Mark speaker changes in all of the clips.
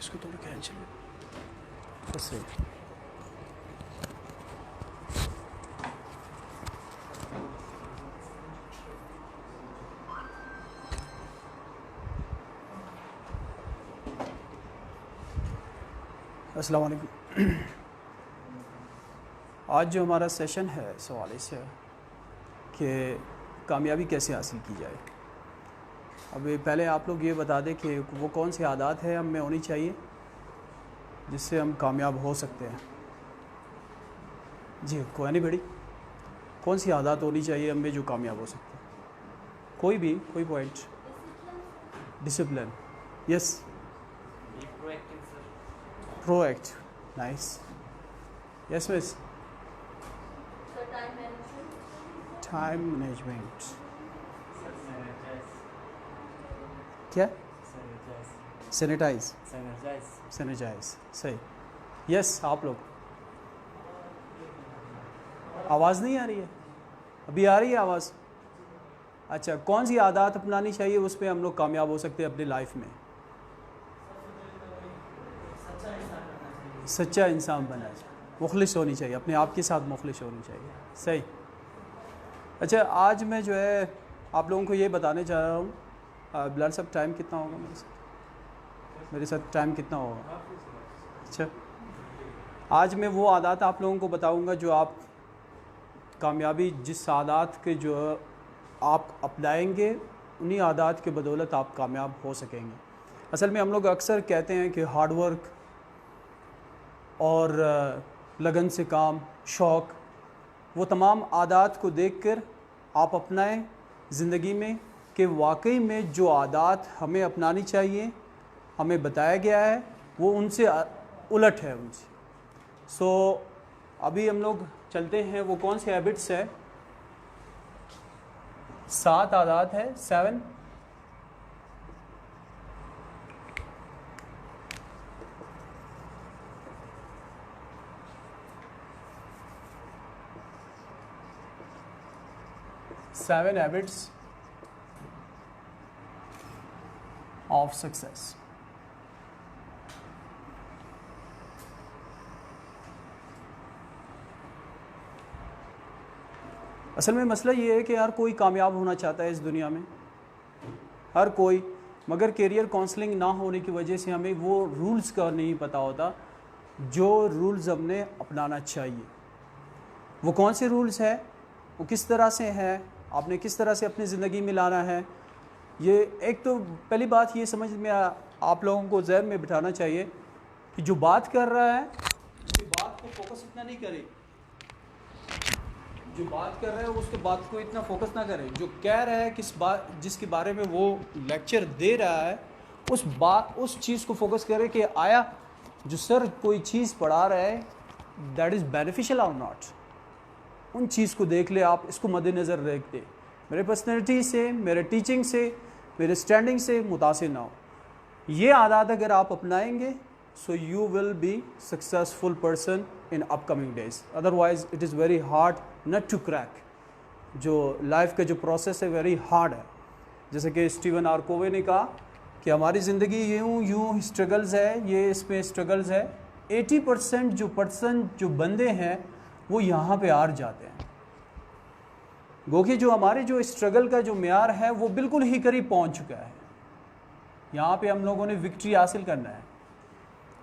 Speaker 1: इसको थोड़ा खींच लो फंसे। अस्सलाम वालेकुम। आज जो हमारा सेशन है सवाल इस है कि कामयाबी कैसे हासिल की जाए। अभी पहले आप लोग ये बता दें कि वो कौन सी आदत है हम में होनी चाहिए जिससे हम कामयाब हो सकते हैं। जी कोई नहीं बड़ी, कौन सी आदत होनी चाहिए हम में जो कामयाब हो सकते हैं? कोई भी कोई point. Discipline, yes. Proactive, nice. Yes miss. Time management क्या? सैनिटाइज, सैनिटाइज, सही। यस आप लोग। आवाज़ नहीं आ रही है? अभी आ रही है आवाज़? अच्छा, कौन सी आदत अपनानी चाहिए उस पर हम लोग कामयाब हो सकते हैं अपनी लाइफ में? सच्चा इंसान बनना चाहिए, मुखलिस होनी चाहिए, अपने आप के साथ मुखलिस होनी चाहिए, सही। अच्छा, आज मैं जो है आप लोगों को ये बताने चाह रहा हूँ, बिलाल साहब टाइम कितना होगा मेरे साथ टाइम कितना होगा? अच्छा, आज मैं वो आदत आप लोगों को बताऊँगा जो आप कामयाबी, जिस आदत के जो आप अपनाएंगे उन्हीं आदत के बदौलत आप कामयाब हो सकेंगे। असल में हम लोग अक्सर कहते हैं कि हार्ड वर्क और लगन से काम, शौक़, वो तमाम आदत को देखकर आप अपनाएं ज़िंदगी में कि वाकई में जो आदत हमें अपनानी चाहिए, हमें बताया गया है, वो उनसे उलट है उनसे। सो अभी हम लोग चलते हैं, वो कौन से हैबिट्स है? 7 आदत है, 7। Seven habits of success. असल में मसला ये है कि हर कोई कामयाब होना चाहता है इस दुनिया में, हर कोई, मगर कैरियर काउंसलिंग ना होने की वजह से हमें वो रूल्स का नहीं पता होता जो रूल्स हमने अपनाना चाहिए। वो कौन से रूल्स है, वो किस तरह से है, आपने किस तरह से अपनी ज़िंदगी में लाना है। ये एक तो पहली बात ये समझ में आप लोगों को ज़हन में बिठाना चाहिए कि जो बात कर रहा है उसकी बात को फोकस इतना नहीं करे, जो बात कर रहा है उसके बात को इतना फोकस ना करें, जो कह रहा है किस बात, जिसके बारे में वो लेक्चर दे रहा है उस चीज़ को फोकस करें कि आया जो सर कोई चीज़ पढ़ा रहा है दैट इज़ बेनिफिशियल और नॉट। उन चीज़ को देख ले आप, इसको मद्देनज़र रख दे, मेरे पर्सनैलिटी से, मेरे टीचिंग से, मेरे स्टैंडिंग से मुतासिर ना हो। ये आदत अगर आप अपनाएंगे so you will be successful person in upcoming days, otherwise it is very hard not to crack. जो लाइफ का जो प्रोसेस है वेरी हार्ड है। जैसे कि स्टीवन आर कोवे ने कहा कि हमारी ज़िंदगी यूँ स्ट्रगल्स है, ये इसमें स्ट्रगल्स है। 80% जो बंदे हैं वो यहाँ पे हार जाते हैं। गो कि जो हमारे जो स्ट्रगल का जो म्यार है वो बिल्कुल ही करीब पहुँच चुका है। यहाँ पे हम लोगों ने विक्ट्री हासिल करना है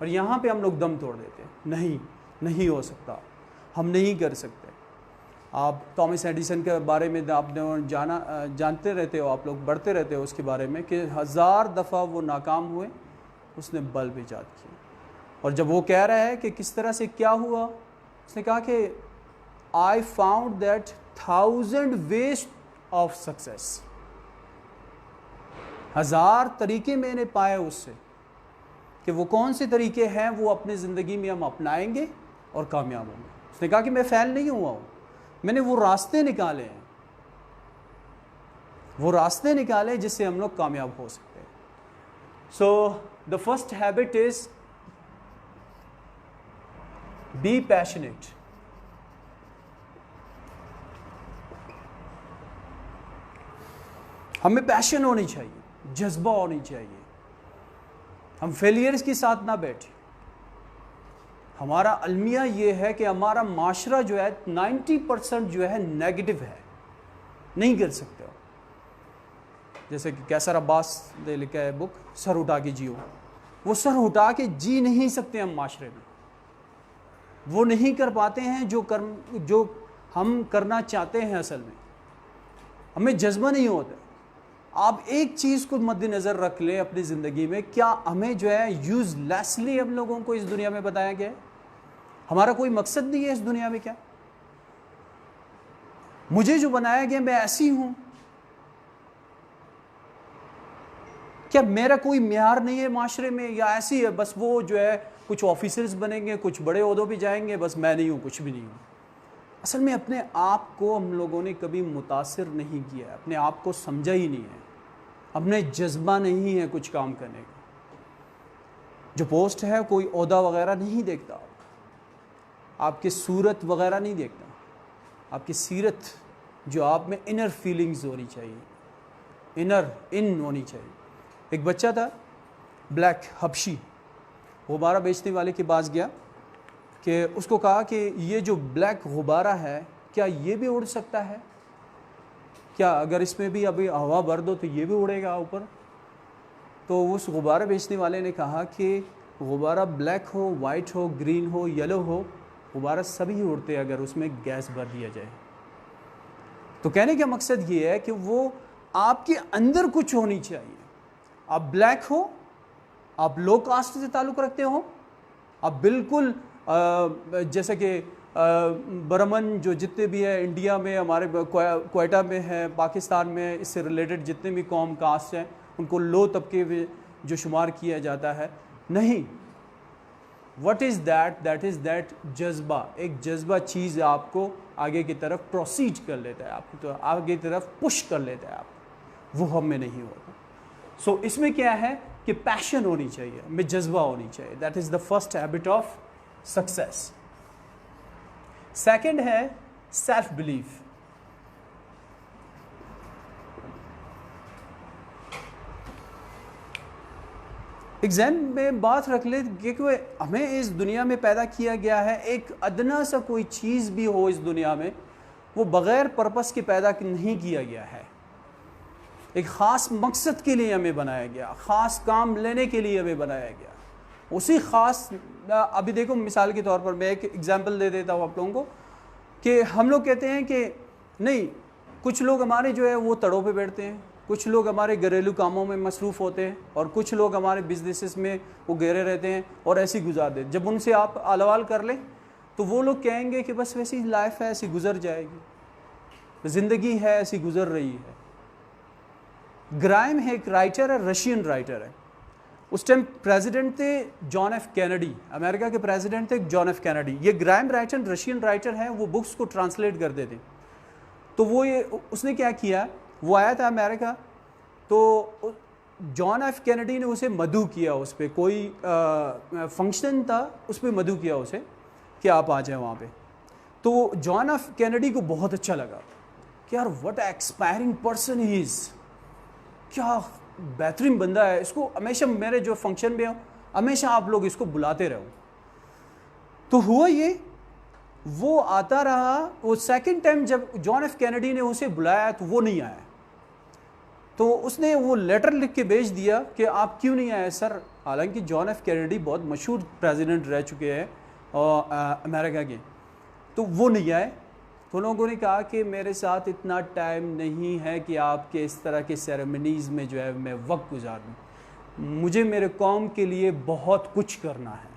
Speaker 1: और यहाँ पे हम लोग दम तोड़ देते हैं, नहीं हो सकता, हम नहीं कर सकते। आप थॉमस एडिसन के बारे में आपने जानते रहते हो, आप लोग बढ़ते रहते हो उसके बारे में कि 1000 दफ़ा वो नाकाम हुए, उसने बल्ब ईजाद किया। और जब वो कह रहा है कि किस तरह से क्या हुआ, उसने कहा कि I found that 1000 ways of success, 1000 तरीके मैंने पाए उससे कि वो कौन से तरीके हैं वो अपनी ज़िंदगी में हम अपनाएंगे और कामयाब होंगे। उसने कहा कि मैं फ़ेल नहीं हुआ हूँ, मैंने वो रास्ते निकाले हैं, वो रास्ते निकाले जिससे हम लोग कामयाब हो सकते हैं। So the first habit is be passionate. हमें पैशन होनी चाहिए, जज्बा होनी चाहिए। हम फेलियर्स के साथ ना बैठे। हमारा अलमिया ये है कि हमारा माशरा जो है 90% जो है नेगेटिव है, नहीं कर सकते हो। जैसे कि कैसर अब्बास ने लिखा है बुक सर उठा के जियो, वो सर उठा के जी नहीं सकते हम माशरे में, वो नहीं कर पाते हैं जो हम करना चाहते हैं। असल में हमें जज्बा नहीं होता। आप एक चीज़ को मद्देनज़र रख लें अपनी ज़िंदगी में, क्या हमें जो है यूज़लेसली हम लोगों को इस दुनिया में बताया गया है? हमारा कोई मकसद नहीं है इस दुनिया में। क्या मुझे जो बनाया गया मैं ऐसी हूं? क्या मेरा कोई म्यार नहीं है माशरे में, या ऐसी है बस वो जो है कुछ ऑफिसर्स बनेंगे, कुछ बड़े ओहदों पे जाएंगे, बस मैं नहीं हूं, कुछ भी नहीं हूं? असल में अपने आप को हम लोगों ने कभी मुतासिर नहीं किया, अपने आप को समझा ही नहीं है, अपने जज्बा नहीं है कुछ काम करने का। जो पोस्ट है कोई ओहदा वगैरह नहीं देखता, आपकी सूरत वगैरह नहीं देखता, आपकी सीरत जो आप में इनर फीलिंग्स होनी चाहिए, इनर इन होनी चाहिए। एक बच्चा था ब्लैक हबशी, वो गुब्बारा बेचने वाले के पास गया कि उसको कहा कि ये जो ब्लैक गुब्बारा है क्या ये भी उड़ सकता है? क्या अगर इसमें भी अभी हवा भर दो तो ये भी उड़ेगा ऊपर? तो उस गुब्बारा बेचने वाले ने कहा कि गुब्बारा ब्लैक हो, वाइट हो, ग्रीन हो, येलो हो, गुब्बारा सभी उड़ते अगर उसमें गैस भर दिया जाए। तो कहने का मकसद ये है कि वो आपके अंदर कुछ होनी चाहिए। आप ब्लैक हो, आप लो कास्ट से ताल्लुक़ रखते हो, आप बिल्कुल जैसे कि बर्मन जो जितने भी है इंडिया में, हमारे क्वेटा में है, पाकिस्तान में, इससे रिलेटेड जितने भी कौम कास्ट हैं उनको लो तबके में जो शुमार किया जाता है। नहीं, what is that? That is that जज्बा। एक जज्बा चीज़ आपको आगे की तरफ प्रोसीड कर लेता है, आपको तो आगे की तरफ पुश कर लेता है, आप वो हम में नहीं होता। सो इसमें क्या है कि पैशन होनी चाहिए, हमें जज्बा होनी चाहिए। That is the first habit of success. Second है सेल्फ बिलीफ। एग्जाम में बात रख ले कि हमें इस दुनिया में पैदा किया गया है, एक अदना सा कोई चीज़ भी हो इस दुनिया में वो बग़ैर पर्पस के पैदा नहीं किया गया है। एक ख़ास मकसद के लिए हमें बनाया गया, ख़ास काम लेने के लिए हमें बनाया गया। उसी ख़ास, अभी देखो मिसाल के तौर पर मैं एक एग्जांपल दे देता हूँ आप लोगों को कि हम लोग कहते हैं कि नहीं, कुछ लोग हमारे जो है वो तड़ों पे बैठते हैं, कुछ लोग हमारे घरेलू कामों में मसरूफ़ होते हैं, और कुछ लोग हमारे बिजनेसेस में वो घेरे रहते हैं और ऐसे ही गुजार देते। जब उनसे आप अलवाल कर लें तो वो लोग कहेंगे कि बस वैसी लाइफ है, ऐसी गुजर जाएगी, ज़िंदगी है ऐसी गुजर रही है। ग्राइम है, एक राइटर है, रशियन राइटर है। उस टाइम प्रेसिडेंट थे जॉन एफ कैनेडी, अमेरिका के प्रेसिडेंट थे जॉन एफ कैनेडी। ये ग्राइम राइटर रशियन राइटर है, वो बुक्स को ट्रांसलेट करते थे। तो वो ये उसने क्या किया, वो आया था अमेरिका, तो जॉन एफ कैनेडी ने उसे मदऊ किया, उस पर कोई फंक्शन था, उस पर मदऊ किया उसे कि आप आ जाए वहाँ पे। तो जॉन एफ कैनेडी को बहुत अच्छा लगा कि यार what expiring person he is, क्या बेहतरीन बंदा है, इसको हमेशा मेरे जो फंक्शन में हो हमेशा आप लोग इसको बुलाते रहो। तो हुआ ये, वो आता रहा। वो सेकंड टाइम जब जॉन एफ कैनेडी ने उसे बुलाया तो वो नहीं आया, तो उसने वो लेटर लिख के भेज दिया कि आप क्यों नहीं आए सर। हालांकि जॉन एफ कैनेडी बहुत मशहूर प्रेसिडेंट रह चुके हैं अमेरिका के, तो वो नहीं आए। तो लोगों ने कहा कि मेरे साथ इतना टाइम नहीं है कि आपके इस तरह के सेरेमनीज़ में जो है मैं वक्त गुजार दूँ, मुझे मेरे कौम के लिए बहुत कुछ करना है,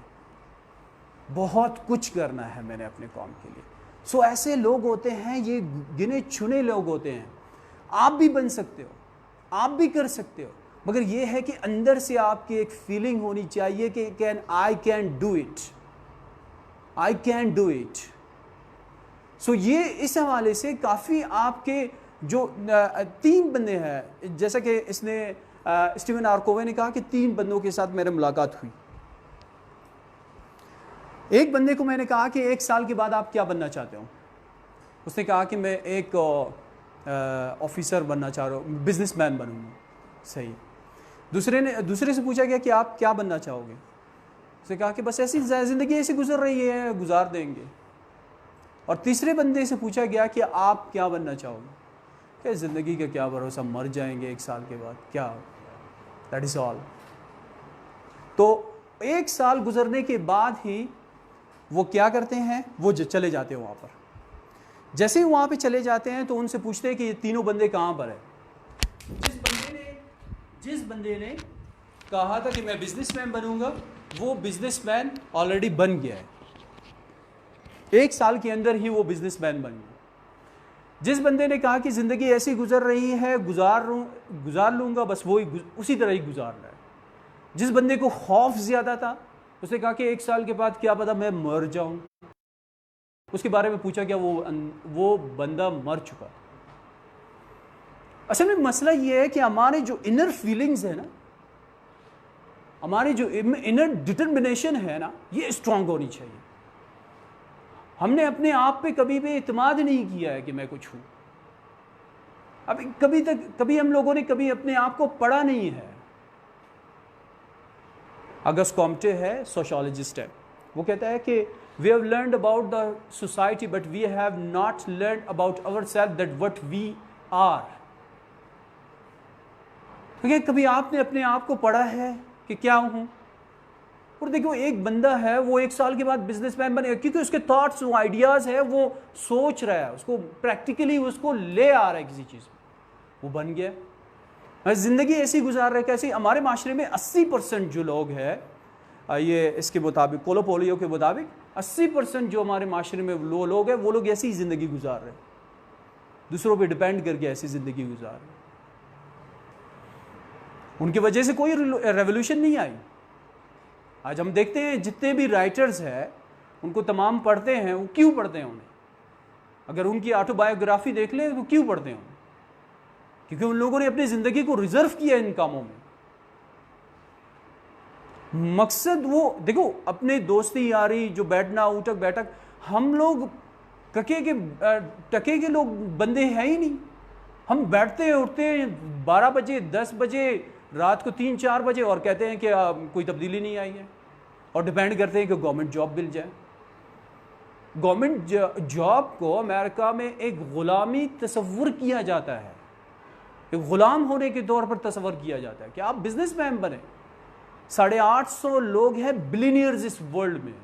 Speaker 1: बहुत कुछ करना है मैंने अपने कौम के लिए। सो ऐसे लोग होते हैं, ये गिने चुने लोग होते हैं। आप भी बन सकते हो, आप भी कर सकते हो, मगर ये है कि अंदर से आपकी एक फीलिंग होनी चाहिए कि I can do it, I can do it. So ये इस हवाले से काफ़ी आपके जो 3 बंदे हैं, जैसा कि इसने स्टीवन आर कोवे ने कहा कि 3 बंदों के साथ मेरी मुलाकात हुई। एक बंदे को मैंने कहा कि 1 साल के बाद आप क्या बनना चाहते हो? उसने कहा कि मैं एक ऑफिसर बनना चाह रहा हूँ, बिजनेसमैन बनूंगा। सही। दूसरे से पूछा गया कि आप क्या बनना चाहोगे? उसने कहा कि बस ऐसी ज़िंदगी ऐसी गुजर रही है, गुजार देंगे। और तीसरे बंदे से पूछा गया कि आप क्या बनना चाहोगे? क्या ज़िंदगी का क्या भरोसा, मर जाएंगे 1 साल के बाद, क्या, दैट इज़ ऑल। तो 1 साल गुजरने के बाद ही वो क्या करते हैं, वो चले जाते हैं वहाँ पर। जैसे ही वहाँ पे चले जाते हैं तो उनसे पूछते हैं कि ये तीनों बंदे कहाँ पर हैं। जिस बंदे ने कहा था कि मैं बिजनेसमैन बनूंगा, वो बिजनेसमैन ऑलरेडी बन गया है। 1 साल के अंदर ही वो बिजनेसमैन बन गया। जिस बंदे ने कहा कि ज़िंदगी ऐसी गुजर रही है, गुजार लूँगा, बस वो उसी तरह ही गुजार रहा है। जिस बंदे को खौफ ज़्यादा था, उसने कहा कि 1 साल के बाद क्या पता मैं मर जाऊँ। उसके बारे में पूछा गया, वो बंदा मर चुका। असल में मसला ये है कि हमारे जो इनर फीलिंग्स है ना, हमारी जो इनर डिटर्मिनेशन है ना, ये स्ट्रांग होनी चाहिए। हमने अपने आप पे कभी भी इत्मीनान नहीं किया है कि मैं कुछ हूं। अब कभी हम लोगों ने कभी अपने आप को पढ़ा नहीं है। अगस्ट कॉम्टे है, सोशियोलॉजिस्ट है, वो कहता है कि we have learned about the society but we have not learned about ourselves that what we are. क्योंकि कभी आपने अपने आप को पढ़ा है कि क्या हूं? और देखो, एक बंदा है, वो 1 साल के बाद बिजनेसमैन बनेगा क्योंकि उसके थॉट्स, वो आइडियाज है, वो सोच रहा है, उसको प्रैक्टिकली उसको ले आ रहा है किसी चीज में, वो बन गया। जिंदगी ऐसी गुजार रहे कैसी। हमारे माशरे में 80% जो लोग हैं, ये इसके मुताबिक, कोलोपोलियो के मुताबिक 80% जो हमारे माशरे में वो लोग हैं, वो लोग ऐसी जिंदगी गुजार रहे हैं, दूसरों पे डिपेंड करके ऐसी जिंदगी गुजार रहे हैं। उनकी वजह से कोई रेवोल्यूशन नहीं आई। आज हम देखते हैं जितने भी राइटर्स हैं, उनको तमाम पढ़ते हैं, वो क्यों पढ़ते हैं उन्हें? अगर उनकी ऑटोबायोग्राफी देख लें तो क्यों पढ़ते हैं उन्हें? क्योंकि उन लोगों ने अपनी ज़िंदगी को रिजर्व किया इन कामों में। मकसद वो देखो, अपने दोस्ती यारी, जो बैठना उठक बैठक, हम लोग टके के लोग बंदे हैं ही नहीं। हम बैठते हैं, उठते हैं 12 बजे 10 बजे, रात को 3-4 बजे, और कहते हैं कि कोई तब्दीली नहीं आई है, और डिपेंड करते हैं कि गवर्नमेंट जॉब मिल जाए। गवर्नमेंट जॉब को अमेरिका में एक गुलामी तस्वुर किया जाता है, एक गुलाम होने के तौर पर तस्वर किया जाता है कि आप बिजनेसमैन बने। 850 लोग हैं बिलियनियर्स इस वर्ल्ड में,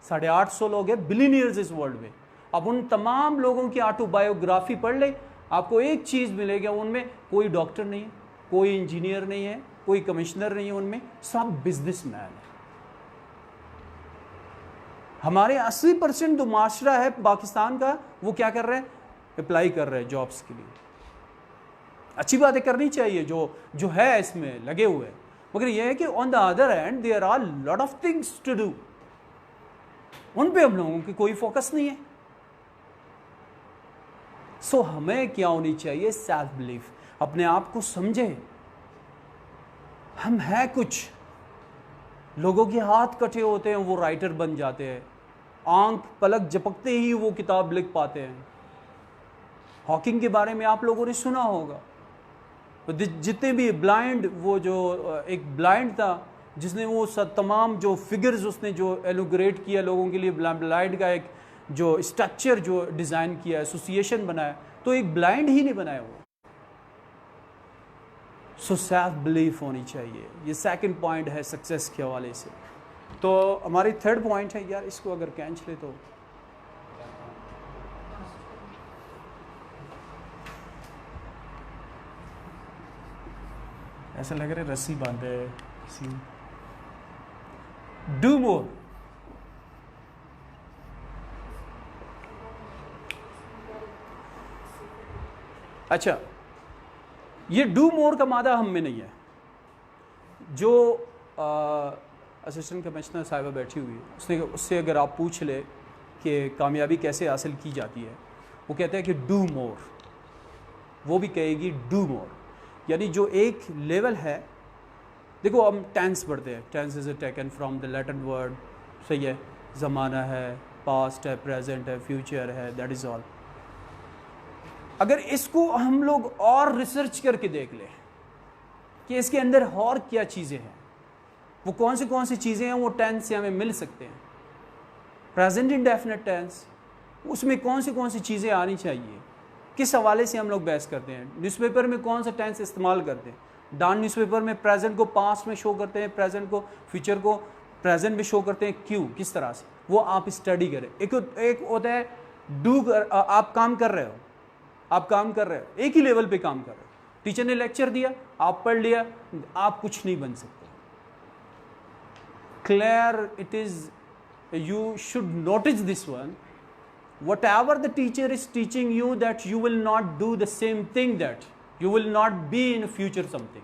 Speaker 1: 850 लोग हैं बिलियनियर्स इस वर्ल्ड में। अब उन तमाम लोगों की ऑटोबायोग्राफी पढ़ ले, आपको एक चीज़ मिलेगी, उनमें कोई डॉक्टर नहीं है, कोई इंजीनियर नहीं है, कोई कमिश्नर नहीं है, उनमें सब बिजनेसमैन है। हमारे 80% जो माशरा है पाकिस्तान का, वो क्या कर रहे हैं? अप्लाई कर रहे हैं जॉब्स के लिए। अच्छी बातें करनी चाहिए, जो है इसमें लगे हुए, मगर यह है कि on the other hand there are lot of things to do. उन पे हम लोगों की कोई फोकस नहीं है। सो हमें क्या होनी चाहिए? Self belief. अपने आप को समझे, हम हैं कुछ। लोगों के हाथ कटे होते हैं, वो राइटर बन जाते हैं, आंख पलक झपकते ही वो किताब लिख पाते हैं। हॉकिंग के बारे में आप लोगों ने सुना होगा। तो जितने भी ब्लाइंड, वो जो एक ब्लाइंड था जिसने वो तमाम जो फिगर्स उसने जो एलोग्रेट किया लोगों के लिए, ब्लाइंड का एक जो स्ट्रक्चर जो डिज़ाइन किया, एसोसिएशन बनाया, तो एक ब्लाइंड ही नहीं बनाया वो। सो सेल्फ बिलीफ होनी चाहिए। ये सेकंड पॉइंट है सक्सेस के हवाले से। तो हमारी थर्ड पॉइंट है, यार इसको अगर कैंच ले तो ऐसा लग रहा है रस्सी बांधे है। Do more. अच्छा, ये डू मोर का मादा हम में नहीं है। जो असिस्टेंट कमिश्नर साहिबा बैठी हुई है, उससे अगर आप पूछ ले कि कामयाबी कैसे हासिल की जाती है, वो कहते हैं कि डू मोर। वो भी कहेगी डू मोर, यानी जो एक लेवल है। देखो, हम टेंस पढ़ते हैं, tense is taken from the Latin word, सही है, ज़माना है, पास्ट है, प्रेजेंट है, फ्यूचर है, दैट इज़ ऑल। अगर इसको हम लोग और रिसर्च करके देख लें कि इसके अंदर और क्या चीज़ें हैं, वो कौन सी चीज़ें हैं वो टेंस से हमें मिल सकते हैं। प्रेजेंट इंडेफिनिट टेंस, उसमें कौन सी चीज़ें आनी चाहिए, किस हवाले से हम लोग बहस करते हैं। न्यूज़पेपर में कौन सा टेंस इस्तेमाल करते हैं। डॉन न्यूज़पेपर में प्रेजेंट को पास्ट में शो करते हैं, प्रेजेंट को फ्यूचर को प्रेजेंट में शो करते हैं। क्यों, किस तरह से, वो आप स्टडी करें। एक होता है डू, आप काम कर रहे हो, एक ही लेवल पे काम कर रहे हो। टीचर ने लेक्चर दिया, आप पढ़ लिया, आप कुछ नहीं बन सकते। Clear it is, you should notice this one. Whatever the teacher is teaching you, that you will not do the same thing, that you will not be in future something.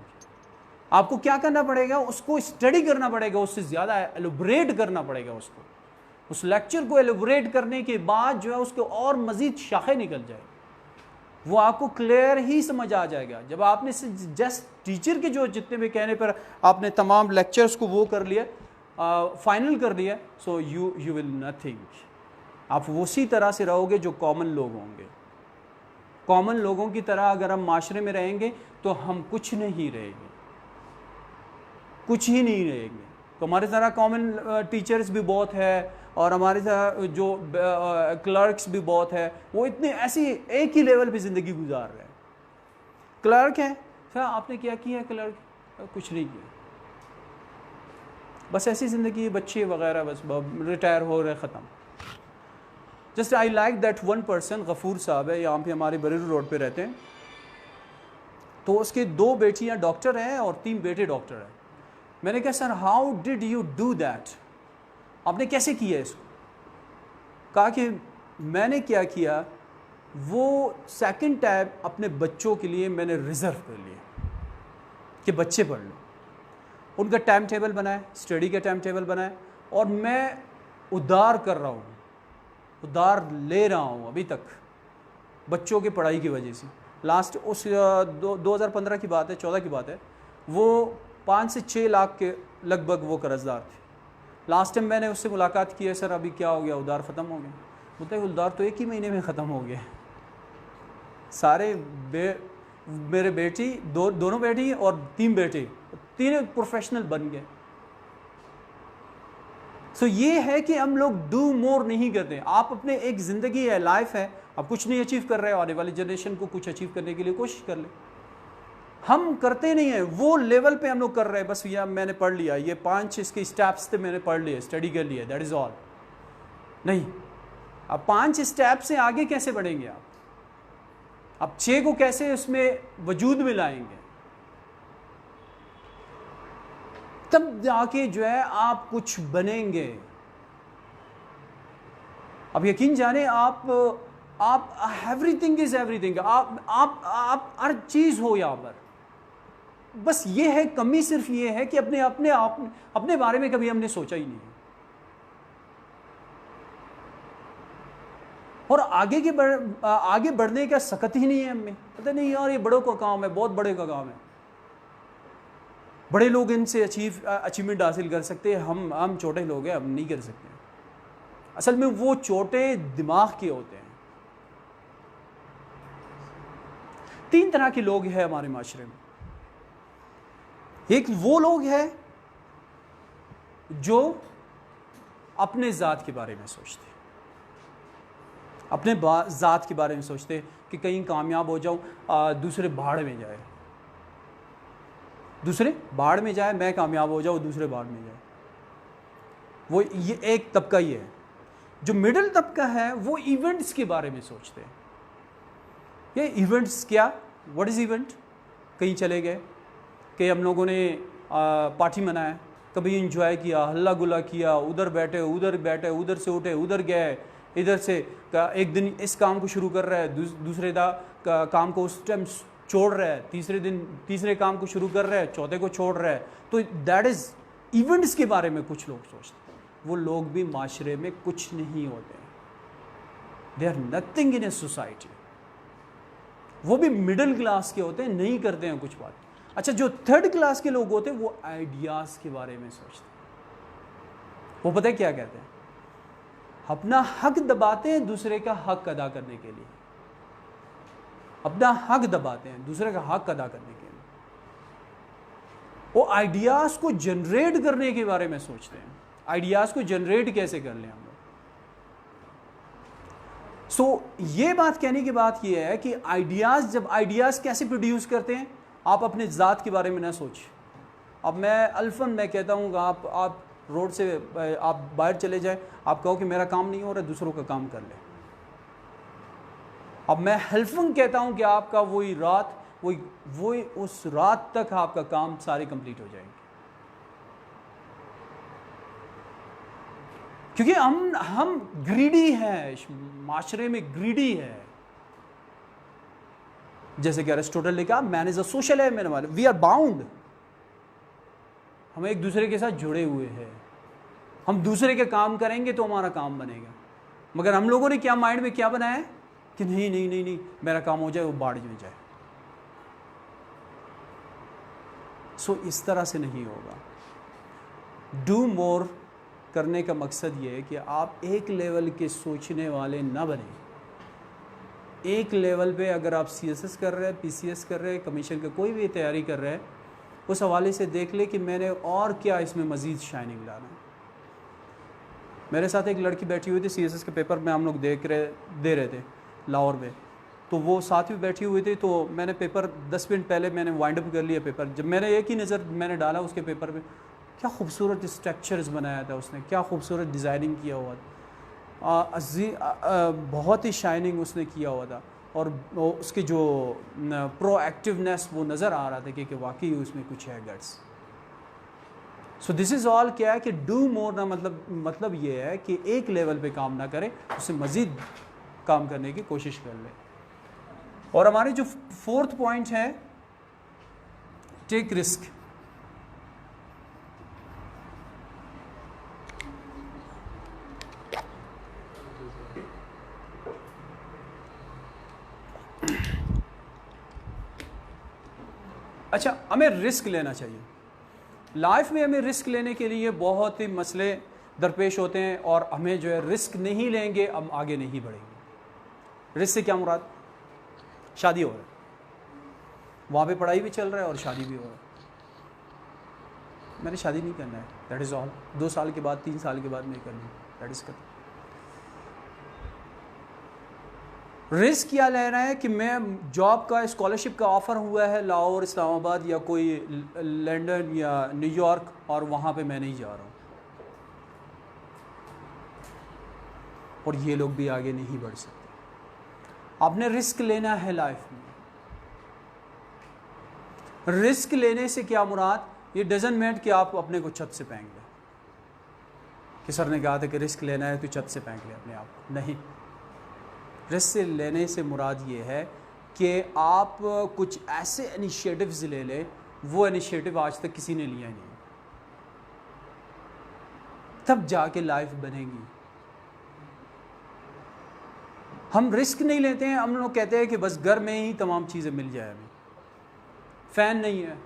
Speaker 1: आपको क्या करना पड़ेगा, उसको स्टडी करना पड़ेगा, उससे ज़्यादा elaborate करना पड़ेगा उसको। उस लेक्चर को एलोबरेट करने के बाद जो है उसको और मज़ीद शाखें निकल जाए, वो आपको क्लियर ही समझ आ जाएगा। जब आपने जस्ट टीचर के जो जितने भी कहने पर आपने तमाम लेक्चर्स को वो कर लिया, फाइनल कर दिया, सो यू विल नथिंग। आप उसी तरह से रहोगे जो कॉमन लोग होंगे। कॉमन लोगों की तरह अगर हम माशरे में रहेंगे तो हम कुछ नहीं रहेंगे, कुछ ही नहीं रहेंगे। तो हमारे तरह कॉमन टीचर्स भी बहुत है और हमारे तरह जो क्लर्क्स भी बहुत है, वो इतने ऐसी एक ही लेवल पे ज़िंदगी गुजार रहे हैं। क्लर्क है, सर आपने क्या किया, क्लर्क कुछ नहीं किया, बस ऐसी ज़िंदगी, बच्चे वगैरह बस रिटायर हो रहे, ख़त्म। Just I like that one person, Ghafoor sahab है, यहाँ पे हमारे बरेली रोड पे रहते हैं। तो उसके 2 बेटियाँ डॉक्टर हैं और 3 बेटे डॉक्टर हैं। मैंने कहा sir how did you do that, आपने कैसे किया इसको। कहा कि मैंने क्या किया, वो सेकंड टाइम अपने बच्चों के लिए मैंने रिज़र्व कर लिया कि बच्चे पढ़ लो। उनका टाइम टेबल बनाए, स्टडी का टाइम टेबल बनाए, और मैं उधार कर रहा हूँ, उधार ले रहा हूँ अभी तक बच्चों की पढ़ाई की वजह से। लास्ट उस 2015 की बात है, 14 की बात है, वो 5 से 6 लाख के लगभग वो कर्जदार थे। लास्ट टाइम मैंने उससे मुलाकात की है, सर अभी क्या हो गया, उधार ख़त्म हो गया। बोलते हैं उधार तो 1 ही महीने में ख़त्म हो गया। सारे मेरे बेटी दोनों बेटी और 3 बेटे, 3 प्रोफेशनल बन गए। सो ये है कि हम लोग डू मोर नहीं करते। आप अपने एक ज़िंदगी है, लाइफ है, आप कुछ नहीं अचीव कर रहे हो, आने वाली जनरेशन को कुछ अचीव करने के लिए कोशिश कर ले। हम करते नहीं है, वो लेवल पे हम लोग कर रहे हैं, बस ये मैंने पढ़ लिया, ये 5 इसके स्टेप्स थे मैंने पढ़ लिए, स्टडी कर लिया, दैट इज़ ऑल। नहीं, अब 5 स्टेप से आगे कैसे बढ़ेंगे आप 6 को कैसे उसमें वजूद में लाएंगे, तब जाके जो है आप कुछ बनेंगे। अब यकीन जाने आप एवरीथिंग इज एवरीथिंग, आप हर चीज हो यहां पर। बस ये है, कमी सिर्फ ये है कि अपने बारे में कभी हमने सोचा ही नहीं। और आगे बढ़ने का सकत ही नहीं है हमें। पता नहीं यार, ये बड़ों का काम है, बहुत बड़े का काम है, बड़े लोग इनसे अचीवमेंट हासिल कर सकते हैं, हम छोटे लोग हैं, हम नहीं कर सकते। असल में वो छोटे दिमाग के होते हैं। 3 तरह के लोग हैं हमारे माशरे में। एक वो लोग हैं जो अपने ज़ात के बारे में सोचते हैं, अपने ज़ात के बारे में सोचते हैं कि कहीं कामयाब हो जाऊं, दूसरे भाड़ में जाए, दूसरे बाढ़ में जाए, मैं कामयाब हो जाऊँ, दूसरे बाढ़ में जाए। वो ये एक तबका ही है। जो मिडिल तबका है वो इवेंट्स के बारे में सोचते हैं। ये इवेंट्स क्या, व्हाट इज़ इवेंट। कहीं चले गए, कहीं हम लोगों ने पार्टी मनाया, कभी इंजॉय किया, हल्ला गुल्ला किया, उधर बैठे उधर से उठे, उधर गए, इधर से एक दिन इस काम को शुरू कर रहा है, दूसरे काम को उस टाइम छोड़ रहा है, तीसरे दिन तीसरे काम को शुरू कर रहा है, चौथे को छोड़ रहा है। तो दैट इज़ इवेंट्स के बारे में कुछ लोग सोचते हैं। वो लोग भी माशरे में कुछ नहीं होते, they are nothing in a society. वो भी मिडिल क्लास के होते हैं, नहीं करते हैं कुछ बात। अच्छा, जो 3rd क्लास के लोग होते हैं वो आइडियाज़ के बारे में सोचते हैं। वो पता है क्या कहते हैं, अपना हक दबाते हैं दूसरे का हक अदा करने के लिए, अपना हक दबाते हैं दूसरे का हक अदा करने के लिए। वो आइडियाज़ को जनरेट करने के बारे में सोचते हैं, आइडियाज़ को जनरेट कैसे कर लें हम लोग। ये बात कहने की बात ये है कि जब आइडियाज़ कैसे प्रोड्यूस करते हैं, आप अपने ज़ात के बारे में ना सोचें। अब मैं कहता हूँ आप रोड से आप बाहर चले जाएं, आप कहो कि मेरा काम नहीं हो रहा, दूसरों का काम कर ले। अब मैं हल्फन कहता हूँ कि आपका वही उस रात तक आपका काम सारे कंप्लीट हो जाएंगे, क्योंकि हम ग्रीडी हैं, माशरे में ग्रीडी है। जैसे कि अरिस्टोटल ने कहा, man is a social animal, we are bound. हम एक दूसरे के साथ जुड़े हुए हैं, हम दूसरे के काम करेंगे तो हमारा काम बनेगा। मगर हम लोगों ने क्या माइंड में क्या बनाया है कि नहीं नहीं नहीं नहीं, मेरा काम हो जाए वो बाढ़ में जाए। इस तरह से नहीं होगा। डू मोर करने का मकसद ये है कि आप एक लेवल के सोचने वाले ना बने। एक लेवल पे अगर आप CSS कर रहे हैं, PCS कर रहे हैं, कमीशन का कोई भी तैयारी कर रहे हैं, उस हवाले से देख ले कि मैंने और क्या इसमें मज़ीद शाइनिंग लाना है। मेरे साथ एक लड़की बैठी हुई थी, CSS के पेपर में हम लोग दे रहे थे लाहौर में, तो वो साथ में बैठी हुई थी। तो मैंने पेपर 10 मिनट पहले मैंने वाइंड अप कर लिया पेपर। जब मैंने एक ही नज़र मैंने डाला उसके पेपर पे, क्या खूबसूरत स्ट्रक्चर्स बनाया था उसने, क्या खूबसूरत डिज़ाइनिंग किया हुआ था, बहुत ही शाइनिंग उसने किया हुआ था। और उसकी जो प्रोएक्टिवनेस वो नज़र आ रहा था कि वाकई उसमें कुछ है guts. So this is all क्या है कि डू मोर ना मतलब ये है कि एक लेवल पे काम ना करें, उससे मज़ीद काम करने की कोशिश कर लें। और हमारी जो 4th पॉइंट है, टेक रिस्क। अच्छा, हमें रिस्क लेना चाहिए। लाइफ में हमें रिस्क लेने के लिए बहुत ही मसले दरपेश होते हैं, और हमें जो है रिस्क नहीं लेंगे हम आगे नहीं बढ़ेंगे। रिस्क से क्या मुराद? शादी हो रहा है, वहाँ पे पढ़ाई भी चल रहा है और शादी भी हो रहा है। मैंने शादी नहीं करना है, दैट इज़ ऑल। 2 साल के बाद 3 साल के बाद नहीं करनी, दैट इज़ कर। रिस्क क्या ले रहा है कि मैं जॉब का स्कॉलरशिप का ऑफ़र हुआ है लाहौर, इस्लामाबाद या कोई लंदन या न्यूयॉर्क, और वहाँ पे मैं नहीं जा रहा हूँ, और ये लोग भी आगे नहीं बढ़ सकते। आपने रिस्क लेना है लाइफ में। रिस्क लेने से क्या मुराद? ये डजंट मीन कि आप अपने को छत से फेंक दें, कि सर ने कहा था कि रिस्क लेना है तो छत से फेंक ले अपने आप को। नहीं, रिस्क से लेने से मुराद ये है कि आप कुछ ऐसे इनिशिएटिव्स ले लें, वो इनिशिएटिव आज तक किसी ने लिया नहीं, तब जाके लाइफ बनेगी। हम रिस्क नहीं लेते हैं, हम लोग कहते हैं कि बस घर में ही तमाम चीज़ें मिल जाए, हमें फ़ैन नहीं है,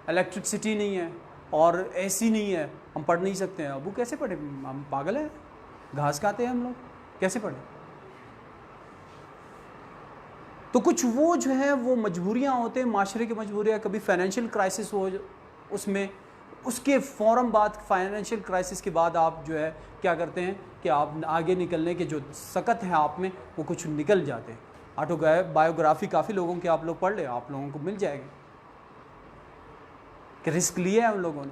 Speaker 1: इलेक्ट्रिसिटी नहीं है और AC नहीं है, हम पढ़ नहीं सकते हैं। अब वो कैसे पढ़े? हम पागल हैं? घास खाते हैं हम लोग, कैसे पढ़े? तो कुछ वो जो है वो मजबूरियाँ होते हैं, माशरे की मजबूरियाँ। कभी फाइनेंशियल क्राइसिस हो, उसमें उसके फ़ौरन बाद, फाइनेंशियल क्राइसिस के बाद आप जो है क्या करते हैं कि आप आगे निकलने के जो सकत है आप में, वो कुछ निकल जाते हैं। बायोग्राफी काफ़ी लोगों की आप लोग पढ़ ले, आप लोगों को मिल जाएगी कि रिस्क लिए हम लोगों ने।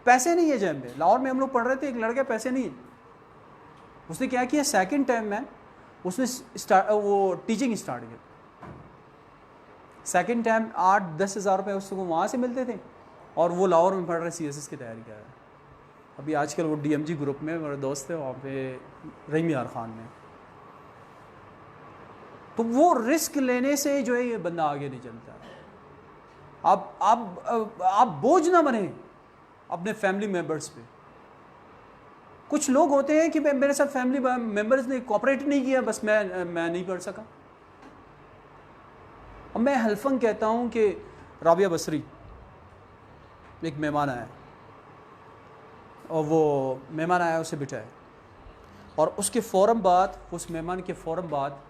Speaker 1: पैसे नहीं है जेब में। लाहौर में हम लोग पढ़ रहे थे, एक लड़का पैसे नहीं है, उसने क्या किया, सेकंड टाइम में उसने वो टीचिंग स्टार्ट किया। सेकंड टाइम 8-10 हज़ार रुपये उसको वहाँ से मिलते थे, और वो लाहौर में पढ़ रहे, CSS की तैयारी कर रहा है। अभी आजकल वो DMG ग्रुप में मेरे दोस्त है, वहाँ पे रहीम यार ख़ान में। तो वो रिस्क लेने से जो है ये बंदा आगे नहीं चलता। आप बोझ ना बने अपने फैमिली मेम्बर्स पे। कुछ लोग होते हैं कि मेरे साथ फैमिली मेम्बर्स ने कोऑपरेट नहीं किया, बस मैं नहीं पढ़ सका। अब मैं हल्फन कहता हूँ कि राबिया बसरी एक मेहमान आया, और वो मेहमान आया उसे बिठाया, और उसके फ़ौरन बाद, उस मेहमान के फ़ौरन बाद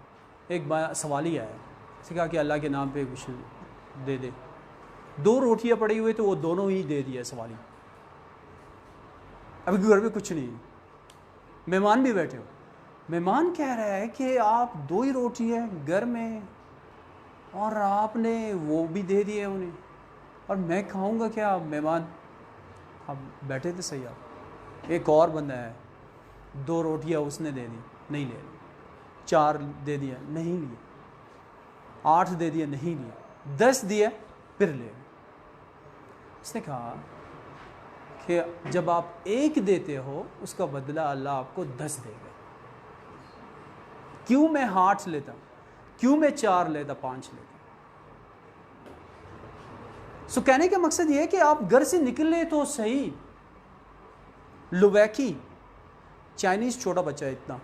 Speaker 1: एक सवाल ही आया। उसे कहा कि अल्लाह के नाम पे कुछ दे दे। 2 रोटियां पड़ी हुई तो वो दोनों ही दे दिया सवाली। अभी घर में कुछ नहीं, मेहमान भी बैठे हो, मेहमान कह रहा है कि आप 2 ही रोटी है घर में और आपने वो भी दे दिए उन्हें, और मैं खाऊंगा क्या? मेहमान आप बैठे थे सही, आप एक और बंदा है, 2 रोटियां उसने दे दी, नहीं ले, 4 दे दिया, नहीं लिए, 8 दे दिया, नहीं लिए, 10 दिया, फिर ले। उसने कहा कि जब आप 1 देते हो उसका बदला अल्लाह आपको 10 देगा। क्यों मैं 8 लेता, क्यों मैं 4 लेता, 5 लेता? सो कहने का मकसद यह है कि आप घर से निकले तो सही। लुवैकी चाइनीज छोटा बच्चा है इतना,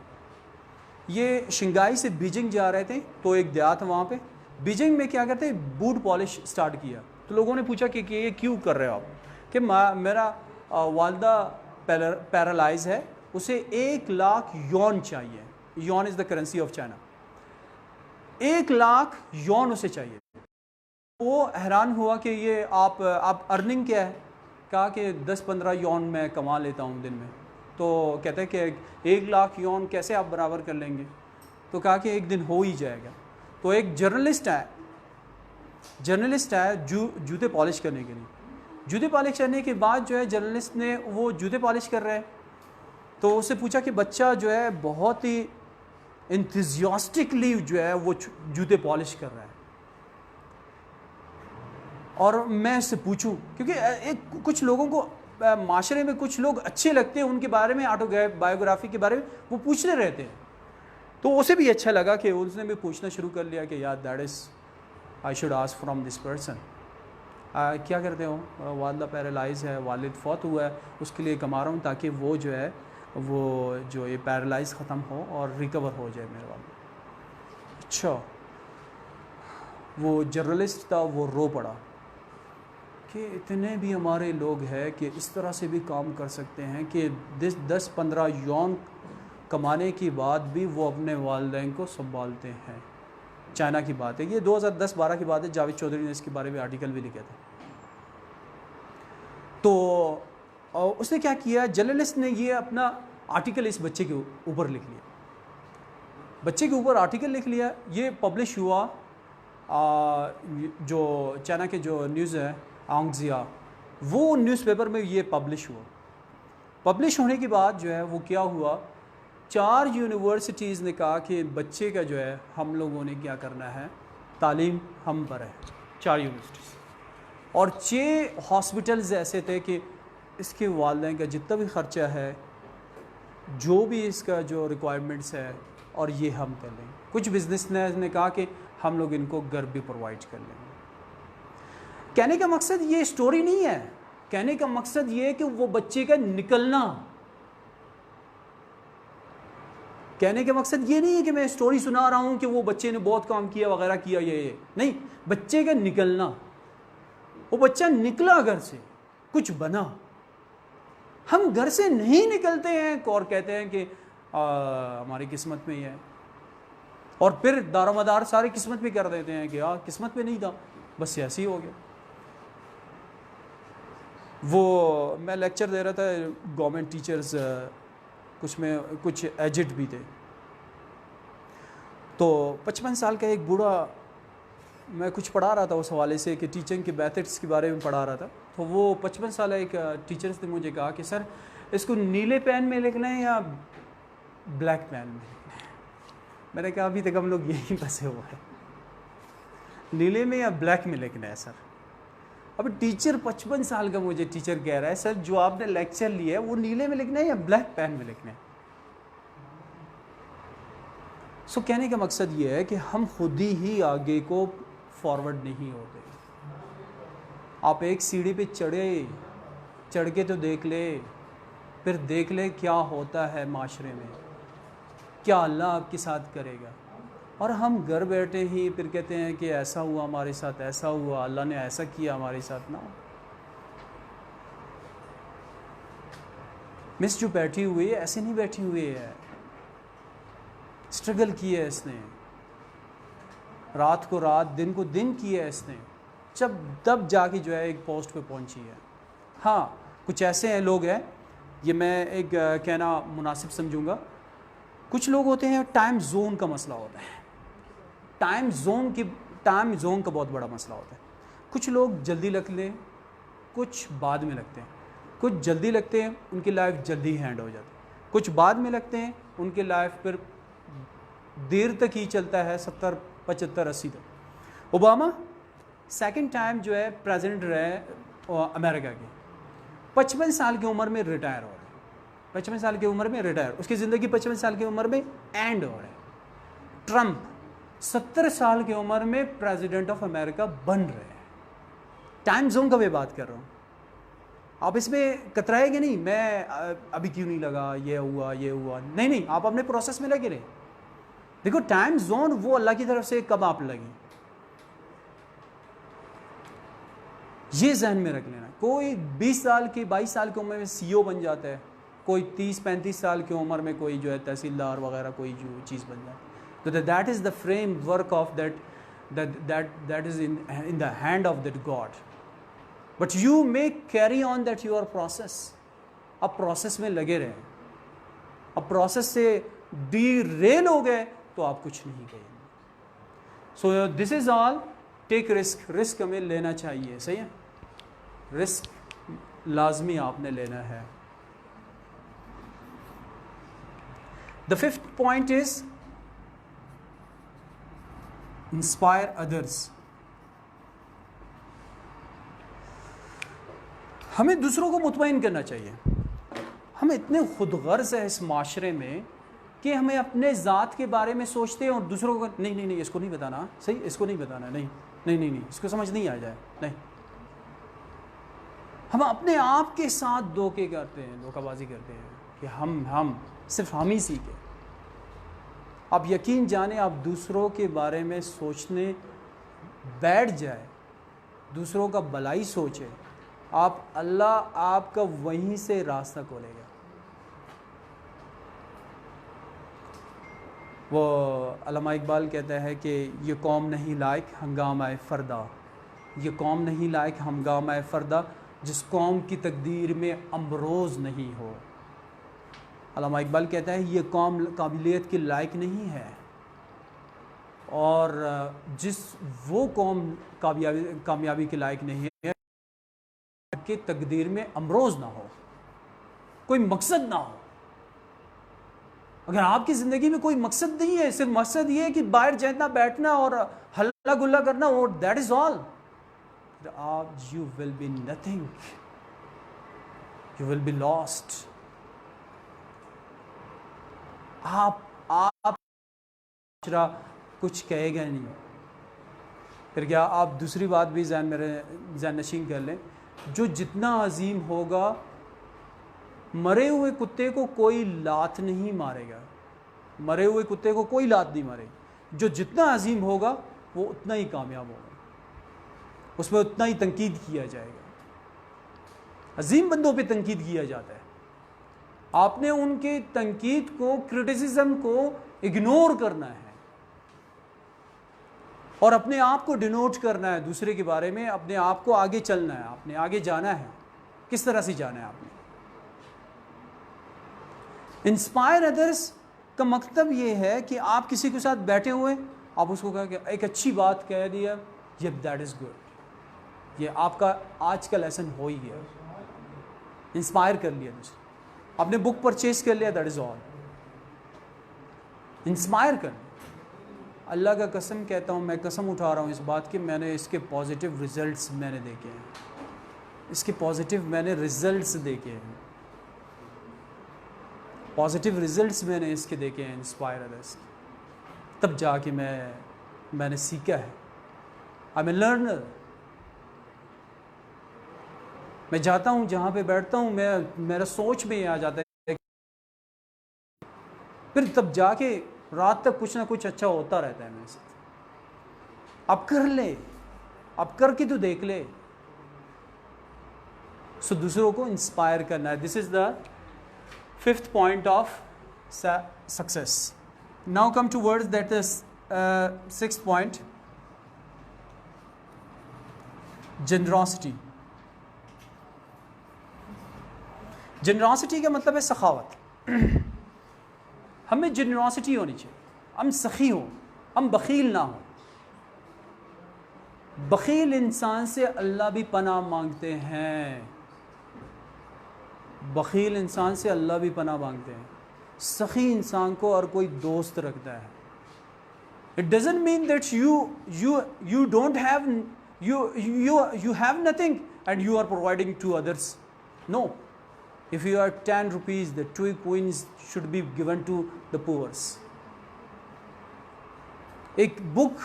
Speaker 1: ये शंघाई से बीजिंग जा रहे थे, तो एक देहात वहाँ पे बीजिंग में क्या करते हैं, बूट पॉलिश स्टार्ट किया। तो लोगों ने पूछा कि ये क्यों कर रहे हो आप? कि मेरा वालदा पैरालाइज है, उसे 1 लाख यॉन चाहिए। Yon is the currency of China. 1 lakh Yon उसे चाहिए। वो हैरान हुआ कि ये आप अर्निंग क्या है? कहा कि 10-15 यॉन मैं कमा लेता हूँ दिन में। तो कहते हैं कि 1 लाख यॉन कैसे आप बराबर कर लेंगे? तो कहा कि एक दिन हो ही जाएगा। तो एक जर्नलिस्ट है जूते पॉलिश करने के लिए। जूते पॉलिश करने के बाद जो है जर्नलिस्ट ने वो जूते पॉलिश कर रहे हैं, तो उससे पूछा कि बच्चा जो है बहुत ही इंथुजियास्टिकली जो है वो जूते पॉलिश कर रहा है, और मैं इससे पूछूं, क्योंकि कुछ लोगों को माशरे में कुछ लोग अच्छे लगते हैं, उनके बारे में ऑटोबायोग्राफी के बारे में वो पूछते रहते हैं। तो उसे भी अच्छा लगा कि उसने भी पूछना शुरू कर लिया कि यार that is I should ask from this person, क्या करते हो? वालदा पैरालाइज है, वालिद फौत हुआ है, उसके लिए कमा रहा हूँ ताकि वो जो है वो जो ये पैरालाइज ख़त्म हो और रिकवर हो जाए मेरे वाले। अच्छा, वो जर्नलिस्ट था, वो रो पड़ा कि इतने भी हमारे लोग हैं कि इस तरह से भी काम कर सकते हैं कि 10-15 यौन कमाने की बाद भी वो अपने वालिदैन को संभालते हैं। चाइना की बात है, ये 2010-12 की बात है। जावेद चौधरी ने इसके बारे में आर्टिकल भी लिखे थे। तो उसने क्या किया, जर्नलिस्ट ने ये अपना आर्टिकल इस बच्चे के ऊपर लिख लिया, बच्चे के ऊपर आर्टिकल लिख लिया। ये पब्लिश हुआ, जो चाइना के जो न्यूज़ है आंगजिया, वो न्यूज़पेपर में ये पब्लिश हुआ। पब्लिश होने के बाद जो है वो क्या हुआ, 4 यूनिवर्सिटीज़ ने कहा कि बच्चे का जो है हम लोगों ने क्या करना है, तालीम हम पर है। 4 यूनिवर्सिटीज़ और 6 हॉस्पिटल्स ऐसे थे कि इसके वालिदैन का जितना भी ख़र्चा है, जो भी इसका जो रिक्वायरमेंट्स है, और ये हम कर लेंगे। कुछ बिजनेसमैन ने कहा कि हम लोग इनको घर भी प्रोवाइड कर लेंगे। कहने का मकसद ये स्टोरी नहीं है, कहने का मकसद ये है कि वो बच्चे का निकलना, कहने का मकसद ये नहीं है कि मैं स्टोरी सुना रहा हूं कि वो बच्चे ने बहुत काम किया वगैरह किया, ये नहीं, बच्चे का निकलना। वो बच्चा निकला घर से, कुछ बना। हम घर से नहीं निकलते हैं और कहते हैं कि हमारी किस्मत में ही है, और फिर दारोमदार सारी किस्मत पे कर देते हैं कि किस्मत पे नहीं था, बस ऐसे ही हो गया। वो मैं लेक्चर दे रहा था, गवर्नमेंट टीचर्स कुछ में कुछ एजेड भी थे। तो 55 साल का एक बूढ़ा, मैं कुछ पढ़ा रहा था उस हवाले से कि टीचिंग के मेथड्स के बारे में पढ़ा रहा था। तो वो 55 साल एक टीचर्स ने मुझे कहा कि सर इसको नीले पेन में लिखना है या ब्लैक पेन में? मैंने कहा अभी तक हम लोग यही फंसे हुए हैं, नीले में या ब्लैक में लिखना है सर। अब टीचर 55 साल का मुझे टीचर कह रहा है सर जो आपने लेक्चर लिया है वो नीले में लिखना है या ब्लैक पेन में लिखना है? सो कहने का मकसद ये है कि हम खुद ही आगे को फॉरवर्ड नहीं होते। आप एक सीढ़ी पे चढ़ के तो देख ले, फिर देख ले क्या होता है माशरे में, क्या अल्लाह आपके साथ करेगा। और हम घर बैठे ही फिर कहते हैं कि ऐसा हुआ हमारे साथ, ऐसा हुआ, अल्लाह ने ऐसा किया हमारे साथ ना। मिस जो बैठी हुई है ऐसे नहीं बैठी हुई है, स्ट्रगल की है इसने, रात को रात दिन को दिन किया है इसने, तब जाके जो है एक पोस्ट पे पहुंची है। हाँ, कुछ ऐसे हैं लोग हैं, ये मैं एक कहना मुनासिब समझूंगा, कुछ लोग होते हैं टाइम जोन का मसला होता है, टाइम जोन का बहुत बड़ा मसला होता है। कुछ लोग जल्दी लग लें, कुछ बाद में लगते हैं, कुछ जल्दी लगते हैं उनकी लाइफ जल्दी हैंड हो जाती है, कुछ बाद में लगते हैं उनकी लाइफ फिर देर तक ही चलता है, 70, 75, 80 तक। ओबामा सेकंड टाइम जो है प्रेसिडेंट रहे अमेरिका के, 55 साल की उम्र में रिटायर हो रहे हैं, 55 साल की उम्र में रिटायर, उसकी ज़िंदगी 55 साल की उम्र में एंड हो रहा है। ट्रंप 70 साल की उम्र में प्रेसिडेंट ऑफ अमेरिका बन रहे हैं। टाइम जोन का मैं बात कर रहा हूँ, आप इसमें कतराएंगे नहीं, मैं अभी क्यों नहीं लगा, ये हुआ नहीं नहीं, आप अपने प्रोसेस में लगे रहे। देखो टाइम जोन वो अल्लाह की तरफ से कब आप लगे, ये जहन में रख लेना। कोई 20 साल की 22 साल की उम्र में सीईओ बन जाता है, कोई 30-35 साल की उम्र में कोई जो है तहसीलदार वगैरह कोई जो चीज़ बन जाती है। तो that is the framework of that is in the hand of that God, but you may carry on that your process. अब प्रोसेस में लगे रहें, अब प्रोसेस से डीरेल हो गए तो आप कुछ नहीं करेंगे। So this is all, take risk, risk हमें लेना चाहिए, सही है, रिस्क लाजमी आपने लेना है। The fifth point is inspire others. हमें दूसरों को मुतमईन करना चाहिए। हम इतने खुदगर्ज है इस माशरे में कि हमें अपने ज़ात के बारे में सोचते हैं और दूसरों को नहीं इसको नहीं बताना, सही, इसको नहीं बताना, नहीं इसको समझ नहीं आ जाए, नहीं। हम अपने आप के साथ धोखे करते हैं, धोखाबाजी करते हैं कि हम सिर्फ हम ही सीखे। आप यकीन जाने, आप दूसरों के बारे में सोचने बैठ जाए, दूसरों का भलाई सोचे, आप अल्लाह आपका वहीं से रास्ता खोलेगा। वो अल्लामा इकबाल कहता है कि ये कौम नहीं लायक हंगामा फरदा, ये कौम नहीं लायक हंगामा फरदा, जिस कौम की तकदीर में अमरोज़ नहीं हो। अल्लामा इकबाल कहता है ये कौम काबिलियत के लायक नहीं है, और जिस वो कौम कामयाबी के लायक नहीं है कि तकदीर में अमरोज़ ना हो, कोई मकसद ना हो। अगर आपकी ज़िंदगी में कोई मकसद नहीं है, सिर्फ मकसद ये है कि बाहर जाना, बैठना और हल्ला गुल्ला करना, और दैट इज़ ऑल, आप you will be nothing, you will be lost. आप कुछ कहेगा नहीं, फिर क्या आप दूसरी बात भी ज़हन नशीन कर लें, जो जितना अजीम होगा, मरे हुए कुत्ते को कोई लात नहीं मारेगा, मरे हुए कुत्ते को कोई लात नहीं मारेगी। जो जितना अजीम होगा वो उतना ही कामयाब होगा, उसमें उतना ही तनकीद किया जाएगा। अजीम बंदों पे तनकीद किया जाता है, आपने उनके तनकीद को, क्रिटिसिज्म को इग्नोर करना है और अपने आप को डिनोट करना है दूसरे के बारे में, अपने आप को आगे चलना है, आपने आगे जाना है। किस तरह से जाना है आपने? इंस्पायर अदर्स का मतलब ये है कि आप किसी के साथ बैठे हुए, आप उसको कह के एक अच्छी बात कह दिया, ये दैट इज़ गुड, ये आपका आज का लेसन हो ही गया, इंस्पायर कर लिया दूसरे, आपने बुक परचेज कर लिया, दैट इज़ ऑल, इंस्पायर कर। अल्लाह का कसम कहता हूँ, मैं कसम उठा रहा हूँ इस बात की, मैंने इसके पॉजिटिव रिजल्ट्स मैंने देखे हैं, इसके पॉजिटिव मैंने रिजल्ट्स देखे हैं, पॉजिटिव रिजल्ट्स मैंने इसके देखे हैं इंस्पायर अदर्स के। तब जाके मैंने सीखा है, आई एम ए लर्नर। मैं जाता हूँ जहाँ पे बैठता हूँ, मेरा सोच में आ जाता है, फिर तब जाके रात तक कुछ ना कुछ अच्छा होता रहता है मेरे साथ। अब कर ले, अब करके तो देख ले। सो दूसरों को इंस्पायर करना है। This is the fifth point of success. Now come towards that is sixth point. Generosity, generosity का मतलब है सखावत। हमें जनरॉसिटी होनी चाहिए, हम सखी हों, हम बखील ना हों। बखील इंसान से अल्लाह भी पनाह मांगते हैं, बखील इंसान से अल्लाह भी पनाह मांगते हैं। सखी इंसान को और कोई दोस्त रखता है। It doesn't mean that you don't have, you have nothing and you are providing to others. No, if you are 10 rupees, the 2 coins should be given to the poor. एक बुक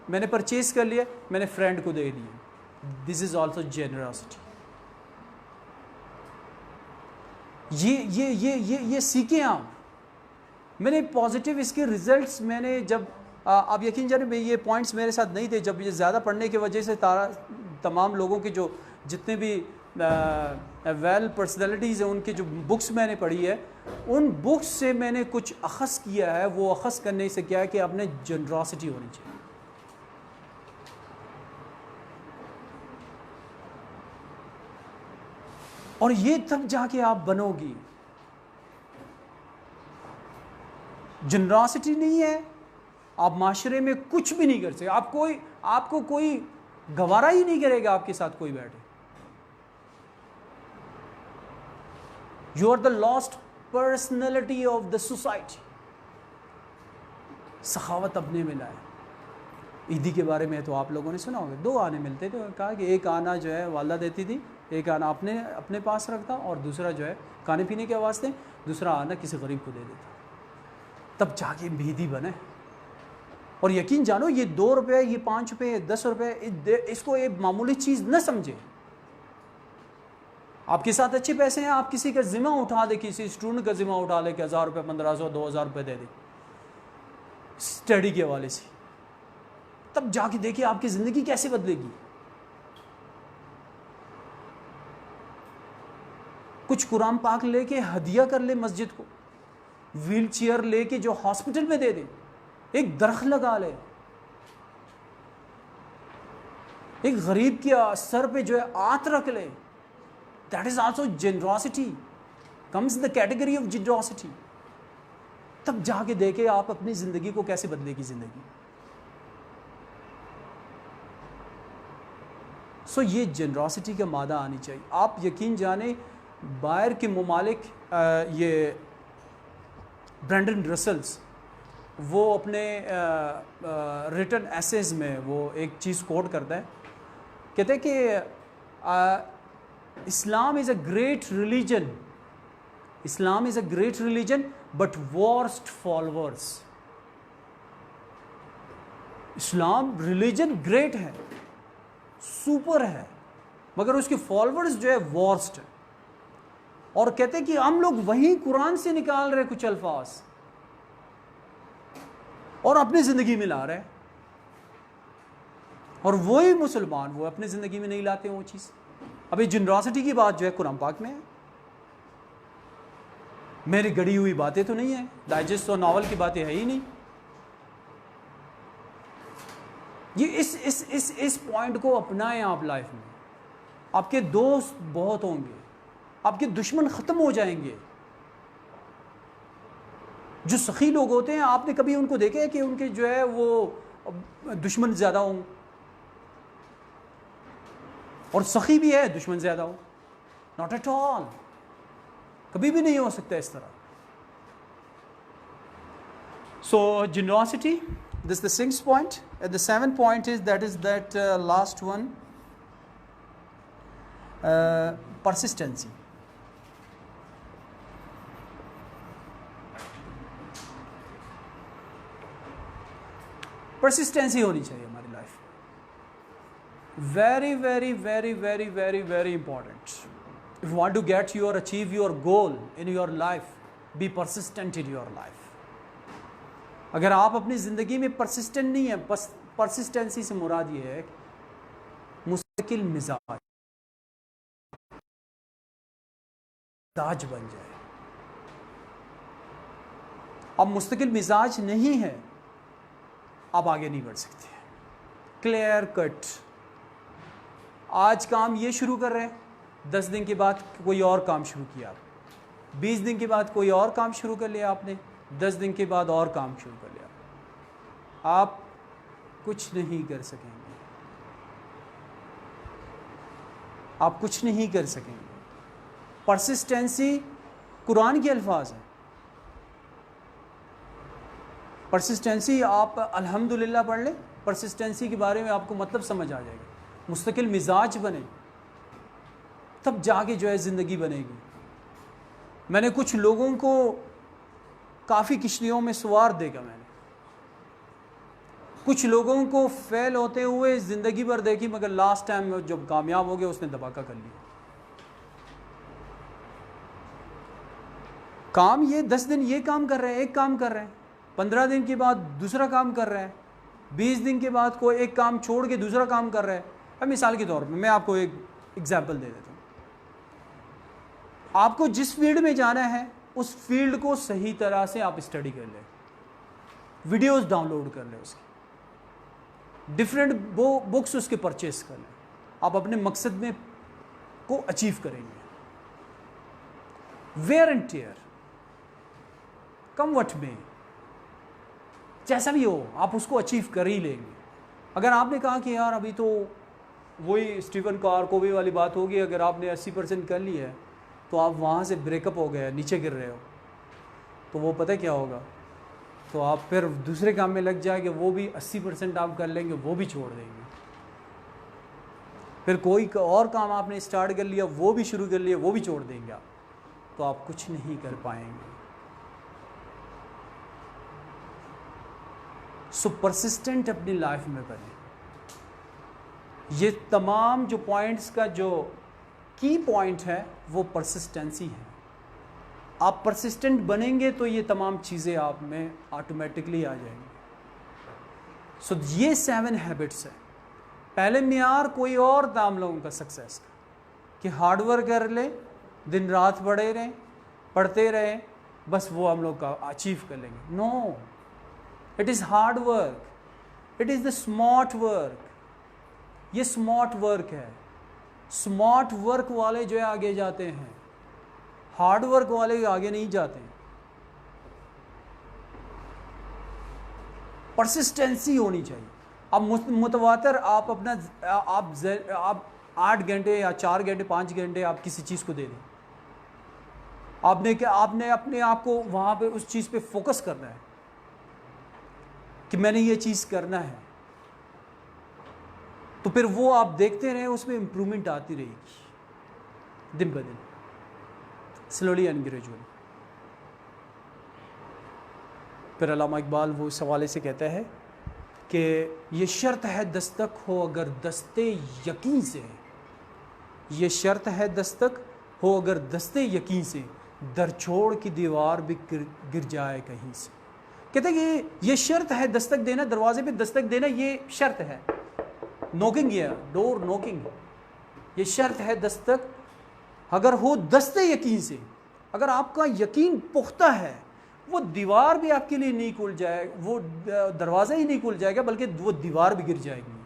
Speaker 1: मैंने परचेज कर लिया, मैंने friend को दे दिया, this is also generosity. ये सीखें आप। मैंने पॉजिटिव इसके रिजल्ट्स मैंने जब आप यकीन जाने ये पॉइंट्स मेरे साथ नहीं थे, जब ये ज़्यादा पढ़ने की वजह से तमाम लोगों के जो जितने भी वेल पर्सनैलिटीज़ हैं उनकी जो बुक्स मैंने पढ़ी है, उन बुक्स से मैंने कुछ अखज़ किया है। वो अखज़ करने से क्या है कि आपने जनरॉसिटी होनी चाहिए। और ये तब जाके आप बनोगी। जनरॉसिटी नहीं है, आप माशरे में कुछ भी नहीं कर सकते। आपको कोई गवारा ही नहीं करेगा आपके साथ कोई बैठे। You are the lost personality of the society. सखावत अपने में लाए। ईदी के बारे में तो आप लोगों ने सुना होगा, 2 आने मिलते थे। कहा कि एक आना जो है वालदा देती थी, एक आना अपने पास रखता, और दूसरा जो है खाने पीने के वास्ते, दूसरा आना किसी गरीब को दे देता। तब जाके भेदी बने। और यकीन जानो, ये 2 रुपये, ये 5 रुपये, 10 रुपये, इसको एक मामूली चीज़ न समझे। आपके साथ अच्छे पैसे हैं, आप किसी का जिम्मा उठा दे, किसी स्टूडेंट का जिम्मा उठा ले कि 1000 रुपये, 1500, 2000 रुपये दे दे स्टडी के हवाले से, तब जाके देखिए आपकी ज़िंदगी कैसे बदलेगी। कुछ कुरान पाक लेके हदिया कर ले मस्जिद को, व्हील चेयर लेके जो हॉस्पिटल में दे दे, एक दरख्त लगा ले, एक गरीब के सर पे जो है आत रख ले। That is also generosity, comes in the category of generosity. तब जाके देखे आप अपनी जिंदगी को कैसे बदलेगी जिंदगी। सो ये जेनरॉसिटी का मादा आनी चाहिए। आप यकीन जाने, बाहर के ममालिक, ये ब्रैंडन रसल्स, वो अपने रिटन एसेज में वो एक चीज़ कोट करता है, कहते हैं कि Islam is a great religion, Islam is a great religion but worst followers. Islam religion great है, सुपर है, मगर उसके फॉलोअर्स जो है वर्स्ट है। और कहते हैं कि हम लोग वहीं कुरान से निकाल रहे कुछ अल्फाज और अपनी ज़िंदगी में ला रहे हैं, और वही मुसलमान वो अपनी ज़िंदगी में नहीं लाते वो चीज़। अभी जनरॉसिटी की बात जो है कुरान पाक में है, मेरी गढ़ी हुई बातें तो नहीं है, डाइजेस्ट और नॉवल की बातें है ही नहीं। ये इस पॉइंट को अपनाएं आप लाइफ में। आपके दोस्त बहुत होंगे, आपके दुश्मन ख़त्म हो जाएंगे। जो सखी लोग होते हैं, आपने कभी उनको देखा है कि उनके जो है वो दुश्मन ज़्यादा हों, और सखी भी है दुश्मन ज़्यादा हो? नॉट एट ऑल, कभी भी नहीं हो सकता इस तरह। So generosity, this the 6th point. And the 7th point is that last one, persistency. Persistency होनी चाहिए हमारी लाइफ में। Very very very very very very important. If you want to get your achieve your goal in your life, be persistent in your life. अगर आप अपनी ज़िंदगी में persistent नहीं है, परसिस्टेंसी से मुराद ये है मुस्तकिल मिजाज बन जाए। अब मुस्तकिल मिजाज नहीं है, आप आगे नहीं बढ़ सकते। क्लियर कट आज काम ये शुरू कर रहे हैं, 10 दिन के बाद कोई और काम शुरू किया, 20 दिन के बाद कोई और काम शुरू कर लिया आपने, 10 दिन के बाद और काम शुरू कर लिया, आप कुछ नहीं कर सकेंगे, आप कुछ नहीं कर सकेंगे। परसिस्टेंसी कुरान के अल्फाज हैं। परसिस्टेंसी आप अल्हम्दुलिल्लाह पढ़ लें, परसिस्टेंसी के बारे में आपको मतलब समझ आ जाएगा। मुस्तकिल मिजाज बने, तब जाके जो है ज़िंदगी बनेगी। मैंने कुछ लोगों को काफ़ी किश्तियों में सवार देखा, मैंने कुछ लोगों को फेल होते हुए ज़िंदगी भर देखी, मगर लास्ट टाइम जब कामयाब हो गए उसने धमाका कर लिया। काम ये 10 दिन ये काम कर रहे हैं, एक काम कर रहे हैं, 15 दिन के बाद दूसरा काम कर रहे हैं, 20 दिन के बाद कोई एक काम छोड़ के दूसरा काम कर रहे हैं। अब मिसाल के तौर पे मैं आपको एक एग्जाम्पल दे देता हूँ। आपको जिस फील्ड में जाना है उस फील्ड को सही तरह से आप स्टडी कर लें, वीडियोस डाउनलोड कर लें, उसकी डिफरेंट बुक्स उसके परचेस कर लें, आप अपने मकसद में को अचीव करेंगे। Wear and tear, come what में, जैसा भी हो आप उसको अचीव कर ही लेंगे। अगर आपने कहा कि यार अभी तो वही स्टीफन कोवी वाली बात होगी, अगर आपने 80% कर लिया है तो आप वहाँ से ब्रेकअप हो गए, नीचे गिर रहे हो, तो वो पता क्या होगा, तो आप फिर दूसरे काम में लग जाएंगे, वो भी 80% आप कर लेंगे, वो भी छोड़ देंगे। फिर कोई और काम आपने स्टार्ट कर लिया, वो भी शुरू कर लिया, वो भी छोड़ देंगे आप, तो आप कुछ नहीं कर पाएंगे। सो परसिस्टेंट अपनी लाइफ में बने। ये तमाम जो पॉइंट्स का जो की पॉइंट है वो परसिस्टेंसी है। आप परसिस्टेंट बनेंगे तो ये तमाम चीज़ें आप में ऑटोमेटिकली आ जाएंगी। सो ये 7 हैबिट्स है। पहले मियार कोई और था हम लोगों का सक्सेस का, कि हार्ड वर्क कर ले, दिन रात पढ़ते रहें, बस वो हम लोग का अचीव कर लेंगे। No, it is hard work, it is the smart work. ये स्मार्ट वर्क है। स्मार्ट वर्क वाले जो है आगे जाते हैं, हार्ड वर्क वाले आगे नहीं जाते हैं। परसिस्टेंसी होनी चाहिए। अब मुतवातर आप अपना आप 8 घंटे या 4 घंटे 5 घंटे आप किसी चीज़ को दे दें, आपने अपने आप को वहाँ पे उस चीज़ पे फोकस करना है कि मैंने ये चीज़ करना है, तो फिर वो आप देखते रहें, उसमें इम्प्रूवमेंट आती रहेगी दिन ब दिन, स्लोली एंड ग्रेजुअली। फिर अल्लामा इकबाल वो इस हवाले से कहता है कि ये शर्त है दस्तक हो अगर दस्ते यकीन से, ये शर्त है दस्तक हो अगर दस्ते यकीन से, दर छोड़ की दीवार भी गिर जाए कहीं से। कहते हैं कि ये शर्त है दस्तक देना, दरवाजे पे दस्तक देना, ये शर्त है। नॉकिंग, ये डोर नॉकिंग, ये शर्त है दस्तक अगर हो दस्ते यकीन से। अगर आपका यकीन पुख्ता है, वो दीवार भी आपके लिए नहीं खुल जाए, वो दरवाज़ा ही नहीं खुल जाएगा बल्कि वो दीवार भी गिर जाएगी।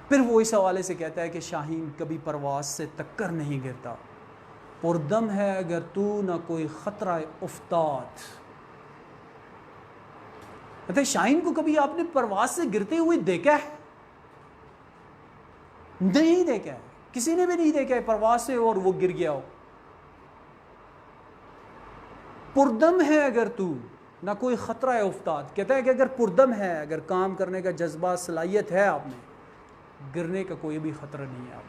Speaker 1: फिर वो इस हवाले से कहता है कि शाहीन कभी परवाज से तक्कर नहीं गिरता, पुरदम है अगर तू न कोई ख़तरा उफ्ताद। मतलब शाहीन को कभी आपने परवाज से गिरते हुए देखा है? नहीं देखा है, किसी ने भी नहीं देखा है परवाज से और वो गिर गया हो। पुरदम है अगर तू ना कोई ख़तरा है उफ्ताद। कहता है कि अगर पुरदम है, अगर काम करने का जज्बा सलाहियत है आप में, गिरने का कोई भी ख़तरा नहीं है आप।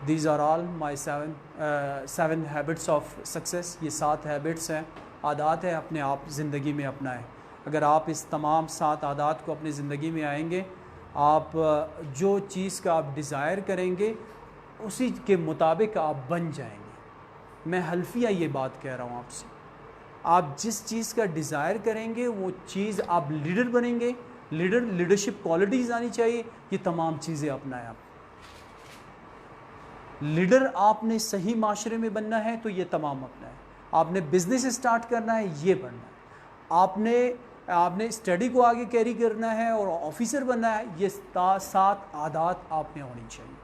Speaker 1: These are all my 7 habits of success. ये 7 हैबिट्स हैं, आदात है, अपने आप ज़िंदगी में अपनाएं। अगर आप इस तमाम 7 आदात को अपनी ज़िंदगी में आएंगे, आप जो चीज़ का आप डिज़ायर करेंगे उसी के मुताबिक आप बन जाएंगे। मैं हल्फिया ये बात कह रहा हूँ आपसे, आप जिस चीज़ का डिज़ायर करेंगे वो चीज़ आप लीडर बनेंगे। लीडरशिप क्वालिटीज़ आनी चाहिए, ये तमाम चीज़ें अपनाएं आप। लीडर आपने सही माशरे में बनना है तो ये तमाम अपनाएं। आपने बिज़नेस स्टार्ट करना है, ये बनना है। आपने आपने स्टडी को आगे कैरी करना है और ऑफिसर बनना है, ये 7 आदत आप में होनी चाहिए।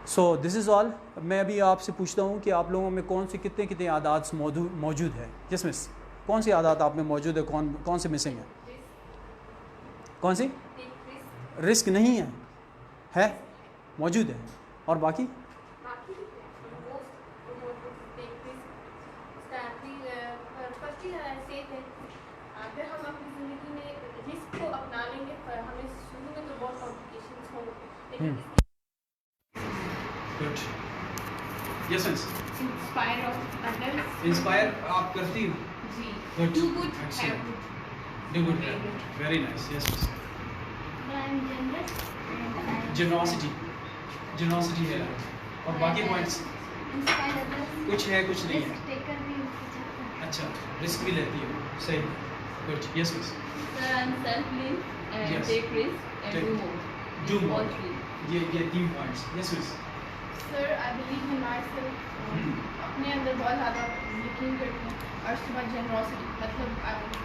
Speaker 1: So this is all. मैं अभी आपसे पूछता हूँ कि आप लोगों में कौन से कितने कितने आदत मौजूद है, जिसमें कौन सी आदत आप में मौजूद है, कौन से मिसिंग है, कौन सी? रिस्क नहीं है मौजूद है, और बाकी
Speaker 2: अगर हम अपनी ज़िंदगी में रिस्क को अपना लेंगे, पर हमें शुरू में तो बहुत कॉम्प्लिकेशंस होंगे, लेकिन
Speaker 1: good. Yes miss.
Speaker 2: Inspire of others,
Speaker 1: inspire आप करती हो?
Speaker 2: जी।
Speaker 1: Good.
Speaker 2: Do good,
Speaker 1: Excellent.
Speaker 2: Have good.
Speaker 1: Do good, very nice. Yes miss.
Speaker 2: I am generous
Speaker 1: generosity है, और बाकी पॉइंट्स
Speaker 2: इंस्पायर अदर्स,
Speaker 1: कुछ है कुछ नहीं है।
Speaker 2: टेकर भी उनकी चाहता है।
Speaker 1: अच्छा, रिस्क भी लेती हो, सही। Good. Yes miss.
Speaker 2: Sir, I'm self-led and
Speaker 1: Yes.
Speaker 2: take risk and
Speaker 1: Take-
Speaker 2: do more.
Speaker 1: do
Speaker 2: All
Speaker 1: more.
Speaker 2: three.
Speaker 1: ये 3 points. Yes miss.
Speaker 2: Sir, I believe in myself. अपने अंदर बहुत ज़्यादा यकीन करती हूँ, और सुबह generosity, मतलब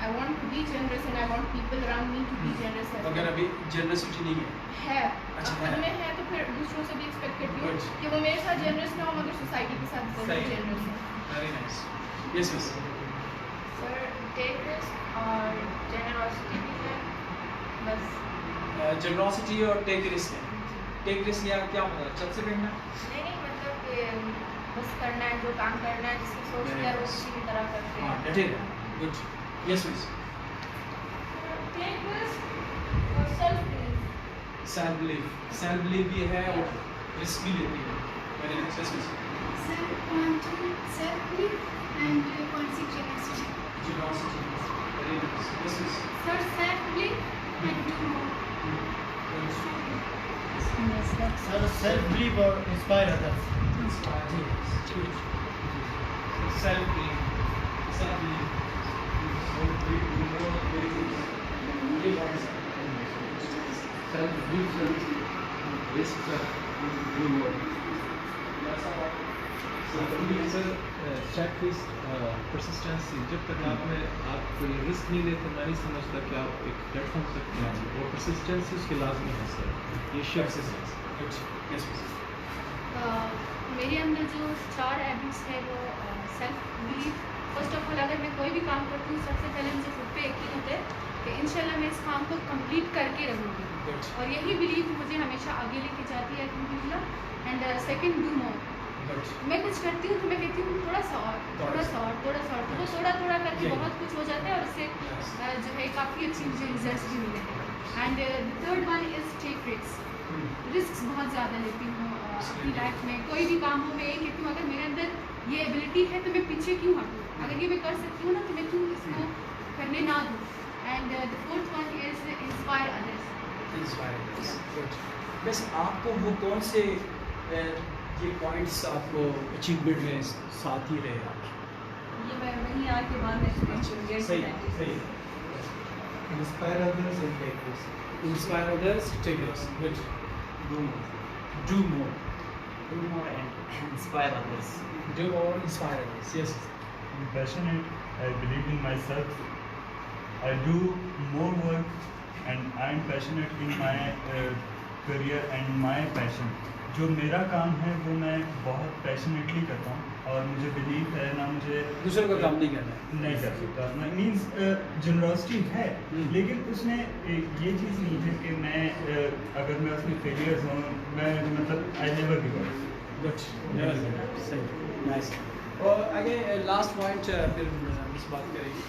Speaker 2: I want to be generous and I want people around me to be generous as
Speaker 1: अगर
Speaker 2: well.
Speaker 1: अभी जनरसिटी नहीं है,
Speaker 2: है,
Speaker 1: अच्छा,
Speaker 2: खुद
Speaker 1: है।
Speaker 2: में है तो फिर दूसरों से भी एक्सपेक्ट करती हूँ
Speaker 1: Good.
Speaker 2: कि वो मेरे साथ generous ना हो, मगर सोसाइटी के साथ ज़रूर
Speaker 1: सही।
Speaker 2: generous हो।
Speaker 1: Very nice. Yes miss.
Speaker 2: Sir, take risk और generosity भी है, बस।
Speaker 1: जनरसिटी और टेक रिस्क है। टेक रिस्क या क्या मतलब छत से फेंकना?
Speaker 2: नहीं, मतलब कि बस करना है, जो काम करना है, जिसकी सोच
Speaker 1: Very
Speaker 2: है वो
Speaker 1: nice.
Speaker 2: किसी भी तरह करते
Speaker 1: हाँ,
Speaker 2: हैं।
Speaker 1: डटे रहे। Good. Yes miss.
Speaker 2: Take risk और self-belief.
Speaker 1: सेल्फ बिलीव भी है और रिस्क भी लेती है। Very nice. Yes miss.
Speaker 2: Self-belief and consequences.
Speaker 1: Generosity, very nice. Yes miss.
Speaker 2: Sir, self-belief and do more.
Speaker 3: Sir, self-belief or inspire others.
Speaker 1: Self believe.
Speaker 4: Persistency, जब तक आप कोई रिस्क नहीं लेते, मैं नहीं समझता कि आप एक प्लेटफॉर्म तक पहुँचे, और परसिस्टेंसी उसके लाजमी है सर। ये परसिस्टेंस।
Speaker 1: गुड। Yes miss.
Speaker 2: मेरे अंदर जो 4 हैबिट्स है वो self belief. First of all, अगर मैं कोई भी काम करती हूँ, सबसे पहले मुझे खुद पे यकीन होता है कि इंशाल्लाह मैं इस काम को कंप्लीट करके रहूँगी,
Speaker 1: गुड।
Speaker 2: और यही बिलीफ मुझे हमेशा आगे लेके जाती है अल्हम्दुलिल्लाह। And second, do more.
Speaker 1: Good.
Speaker 2: मैं कुछ करती हूँ तो मैं कहती हूँ थोड़ा सा और, थोड़ा सा और, थोड़ा सा और, तो थोड़ा थोड़ा करके
Speaker 1: यही।
Speaker 2: बहुत कुछ हो जाता है, और उससे जो है काफ़ी अच्छी मुझे रिजल्ट्स भी मिले हैं। And the third one is take risk. Risk बहुत ज़्यादा लेती हूँ अपनी लाइफ में। कोई भी काम हो, मैं यही कहती हूँ, अगर मेरे अंदर ये एबिलिटी है तो मैं पीछे क्यों हटूँ? अगर ये मैं कर सकती हूँ ना, तो मैं क्यों इसको करने ना दूँ? And the fourth one is inspire others.
Speaker 1: Good. बस आपको वो कौन से ये पॉइंट्स आपको अचीवमेंट में साथ ही रहे आपके?
Speaker 5: ये मैं वहीं आके बाद में
Speaker 1: सही।
Speaker 3: Inspire others and take risk.
Speaker 1: Inspire others, take risk. Good.
Speaker 3: Do more.
Speaker 1: Do more.
Speaker 3: Do more and inspire others.
Speaker 1: Do more, inspire others. Yes.
Speaker 6: I'm passionate. I believe in myself. I do more work, and I am passionate in my career and my passion. जो मेरा काम है वो मैं बहुत passionately करता हूँ, और मुझे बिलीव है ना, मुझे
Speaker 1: दूसरों का काम नहीं करना है।
Speaker 6: नहीं कर सकता। मीन्स जनरसिटी है, लेकिन उसमें ये चीज़ नहीं है कि मैं अगर मैं उसमें फेलियर्स हूँ, मैं मतलब I never give up.
Speaker 1: Good. सही। नाइस। और आगे लास्ट पॉइंट फिर इस बात करेंगे।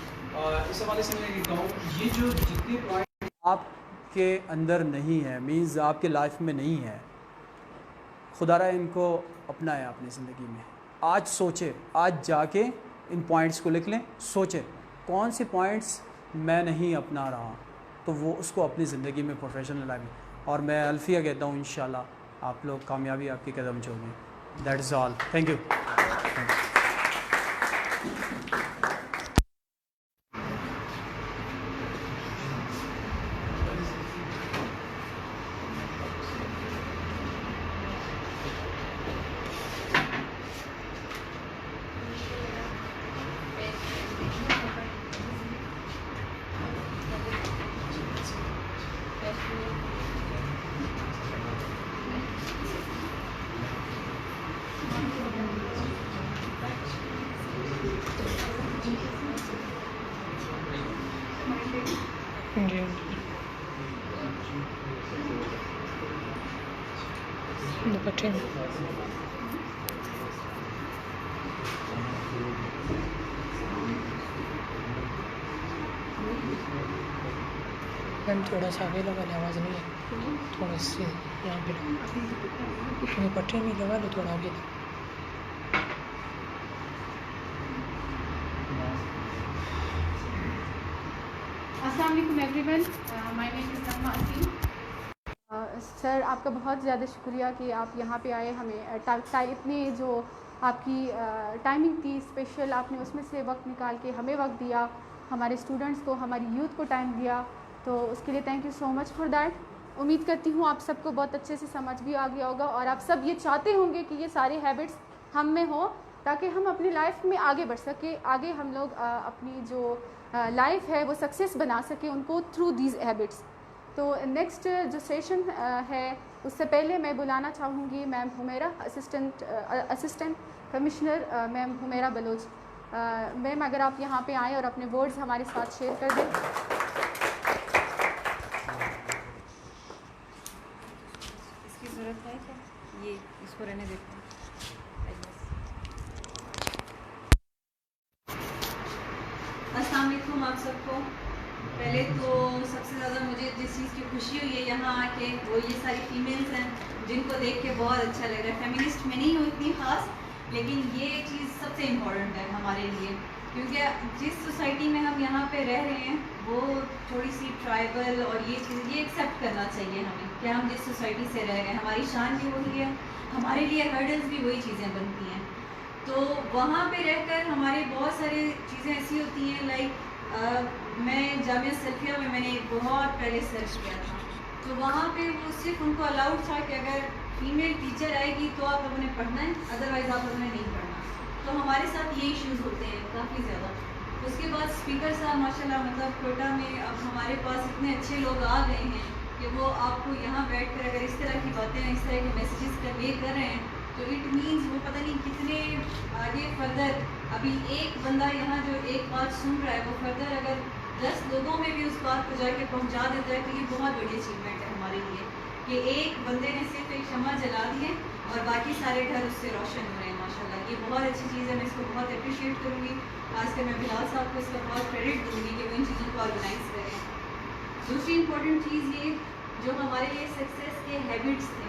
Speaker 1: इस हवाले से मैं कहता हूँ, ये जो जितने पॉइंट आपके अंदर नहीं है, मीन्स आपके लाइफ में नहीं है, खुदारा इनको अपनाएं अपनी ज़िंदगी में। आज सोचे, आज जाके इन पॉइंट्स को लिख लें, सोचें कौन से पॉइंट्स मैं नहीं अपना रहा, तो वो उसको अपनी ज़िंदगी में प्रोफेशनल लाइफ में, और मैं अल्फिया कहता हूँ इंशाल्लाह आप लोग कामयाबी आपके कदम चूमें। That is all. Thank you.
Speaker 7: ठीक है। मैम थोड़ा सा आगे लगा ले, आवाज़ नहीं है, थोड़ा से यहाँ पे लो, पट्टे में लगा लो, थोड़ा आगे।
Speaker 2: अस्सलाम वालेकुम everyone, my name is Nagma Aseem. Sir आपका बहुत ज़्यादा शुक्रिया कि आप यहाँ पे आए, हमें इतने जो आपकी टाइमिंग थी स्पेशल, आपने उसमें से वक्त निकाल के हमें वक्त दिया, हमारे स्टूडेंट्स को, हमारी यूथ को टाइम दिया, तो उसके लिए thank you so much for that. उम्मीद करती हूँ आप सबको बहुत अच्छे से समझ भी आ गया होगा और आप सब ये चाहते होंगे कि ये सारे हैबिट्स हम में हो, ताकि हम अपनी लाइफ में आगे बढ़ सके, आगे हम लोग अपनी जो लाइफ है वो सक्सेस बना सके उनको थ्रू दीज हैबिट्स। तो नेक्स्ट जो सेशन है उससे पहले मैं बुलाना चाहूँगी ma'am Humera, assistant commissioner ma'am Humera Baloch. Ma'am अगर आप यहाँ पे आएँ और अपने वर्ड्स हमारे साथ शेयर कर दें।
Speaker 5: इसकी ज़रूरत है क्या? ये इसको रहने देते हैं। अस्सलाम वालेकुम आप सबको। पहले तो सबसे ज़्यादा मुझे जिस चीज़ की खुशी हुई है यहाँ आके, वो ये सारी फीमेल्स हैं जिनको देख के बहुत अच्छा लग रहा है। फेमिनिस्ट में नहीं हूँ इतनी ख़ास, लेकिन ये चीज़ सबसे इम्पॉर्टेंट है हमारे लिए, क्योंकि जिस सोसाइटी में हम यहाँ पे रह रहे हैं वो थोड़ी सी ट्राइबल, और ये चीज़ ये एक्सेप्ट करना चाहिए हमें कि हम जिस सोसाइटी से रह रहे हैं हमारी शान भी वही है, हमारे लिए हर्डल्स भी वही चीज़ें बनती हैं। तो वहाँ पे रहकर हमारे बहुत सारी चीज़ें ऐसी होती हैं, लाइक मैं जामिया सल्फिया में मैंने बहुत पहले सर्च किया था, तो वहाँ पे वो सिर्फ उनको अलाउड था कि अगर फीमेल टीचर आएगी तो आप लोगों ने पढ़ना है, अदरवाइज़ आप लोगों ने नहीं पढ़ना। तो हमारे साथ ये इश्यूज़ होते हैं काफ़ी ज़्यादा। उसके बाद स्पीकर साहब माशाल्लाह, मतलब कोटा में अब हमारे पास इतने अच्छे लोग आ गए हैं कि वो आपको यहाँ बैठ कर अगर इस तरह की बातें, इस तरह के मैसेजेस कन्वे कर रहे हैं, तो इट मीन्स वो पता नहीं कितने आगे फर्दर, अभी एक बंदा यहाँ जो एक बात सुन रहा है वो फर्दर अगर 10 लोगों में भी उस बात को जाके पहुँचा देता है, तो ये बहुत बड़ी अचीवमेंट है हमारे लिए कि एक बंदे ने सिर्फ एक शम्मा जला दी है और बाकी सारे घर उससे रोशन हो रहे हैं माशाल्लाह। ये बहुत अच्छी चीज़ है, मैं इसको बहुत अप्रिशिएट करूँगी। खासकर मैं बिलाल साहब को इसका बहुत क्रेडिट दूँगी कि वो इन चीज़ों को ऑर्गेनाइज़ करें। दूसरी इम्पोर्टेंट चीज़ ये जो हमारे लिए सक्सेस के हैबिट्स थे,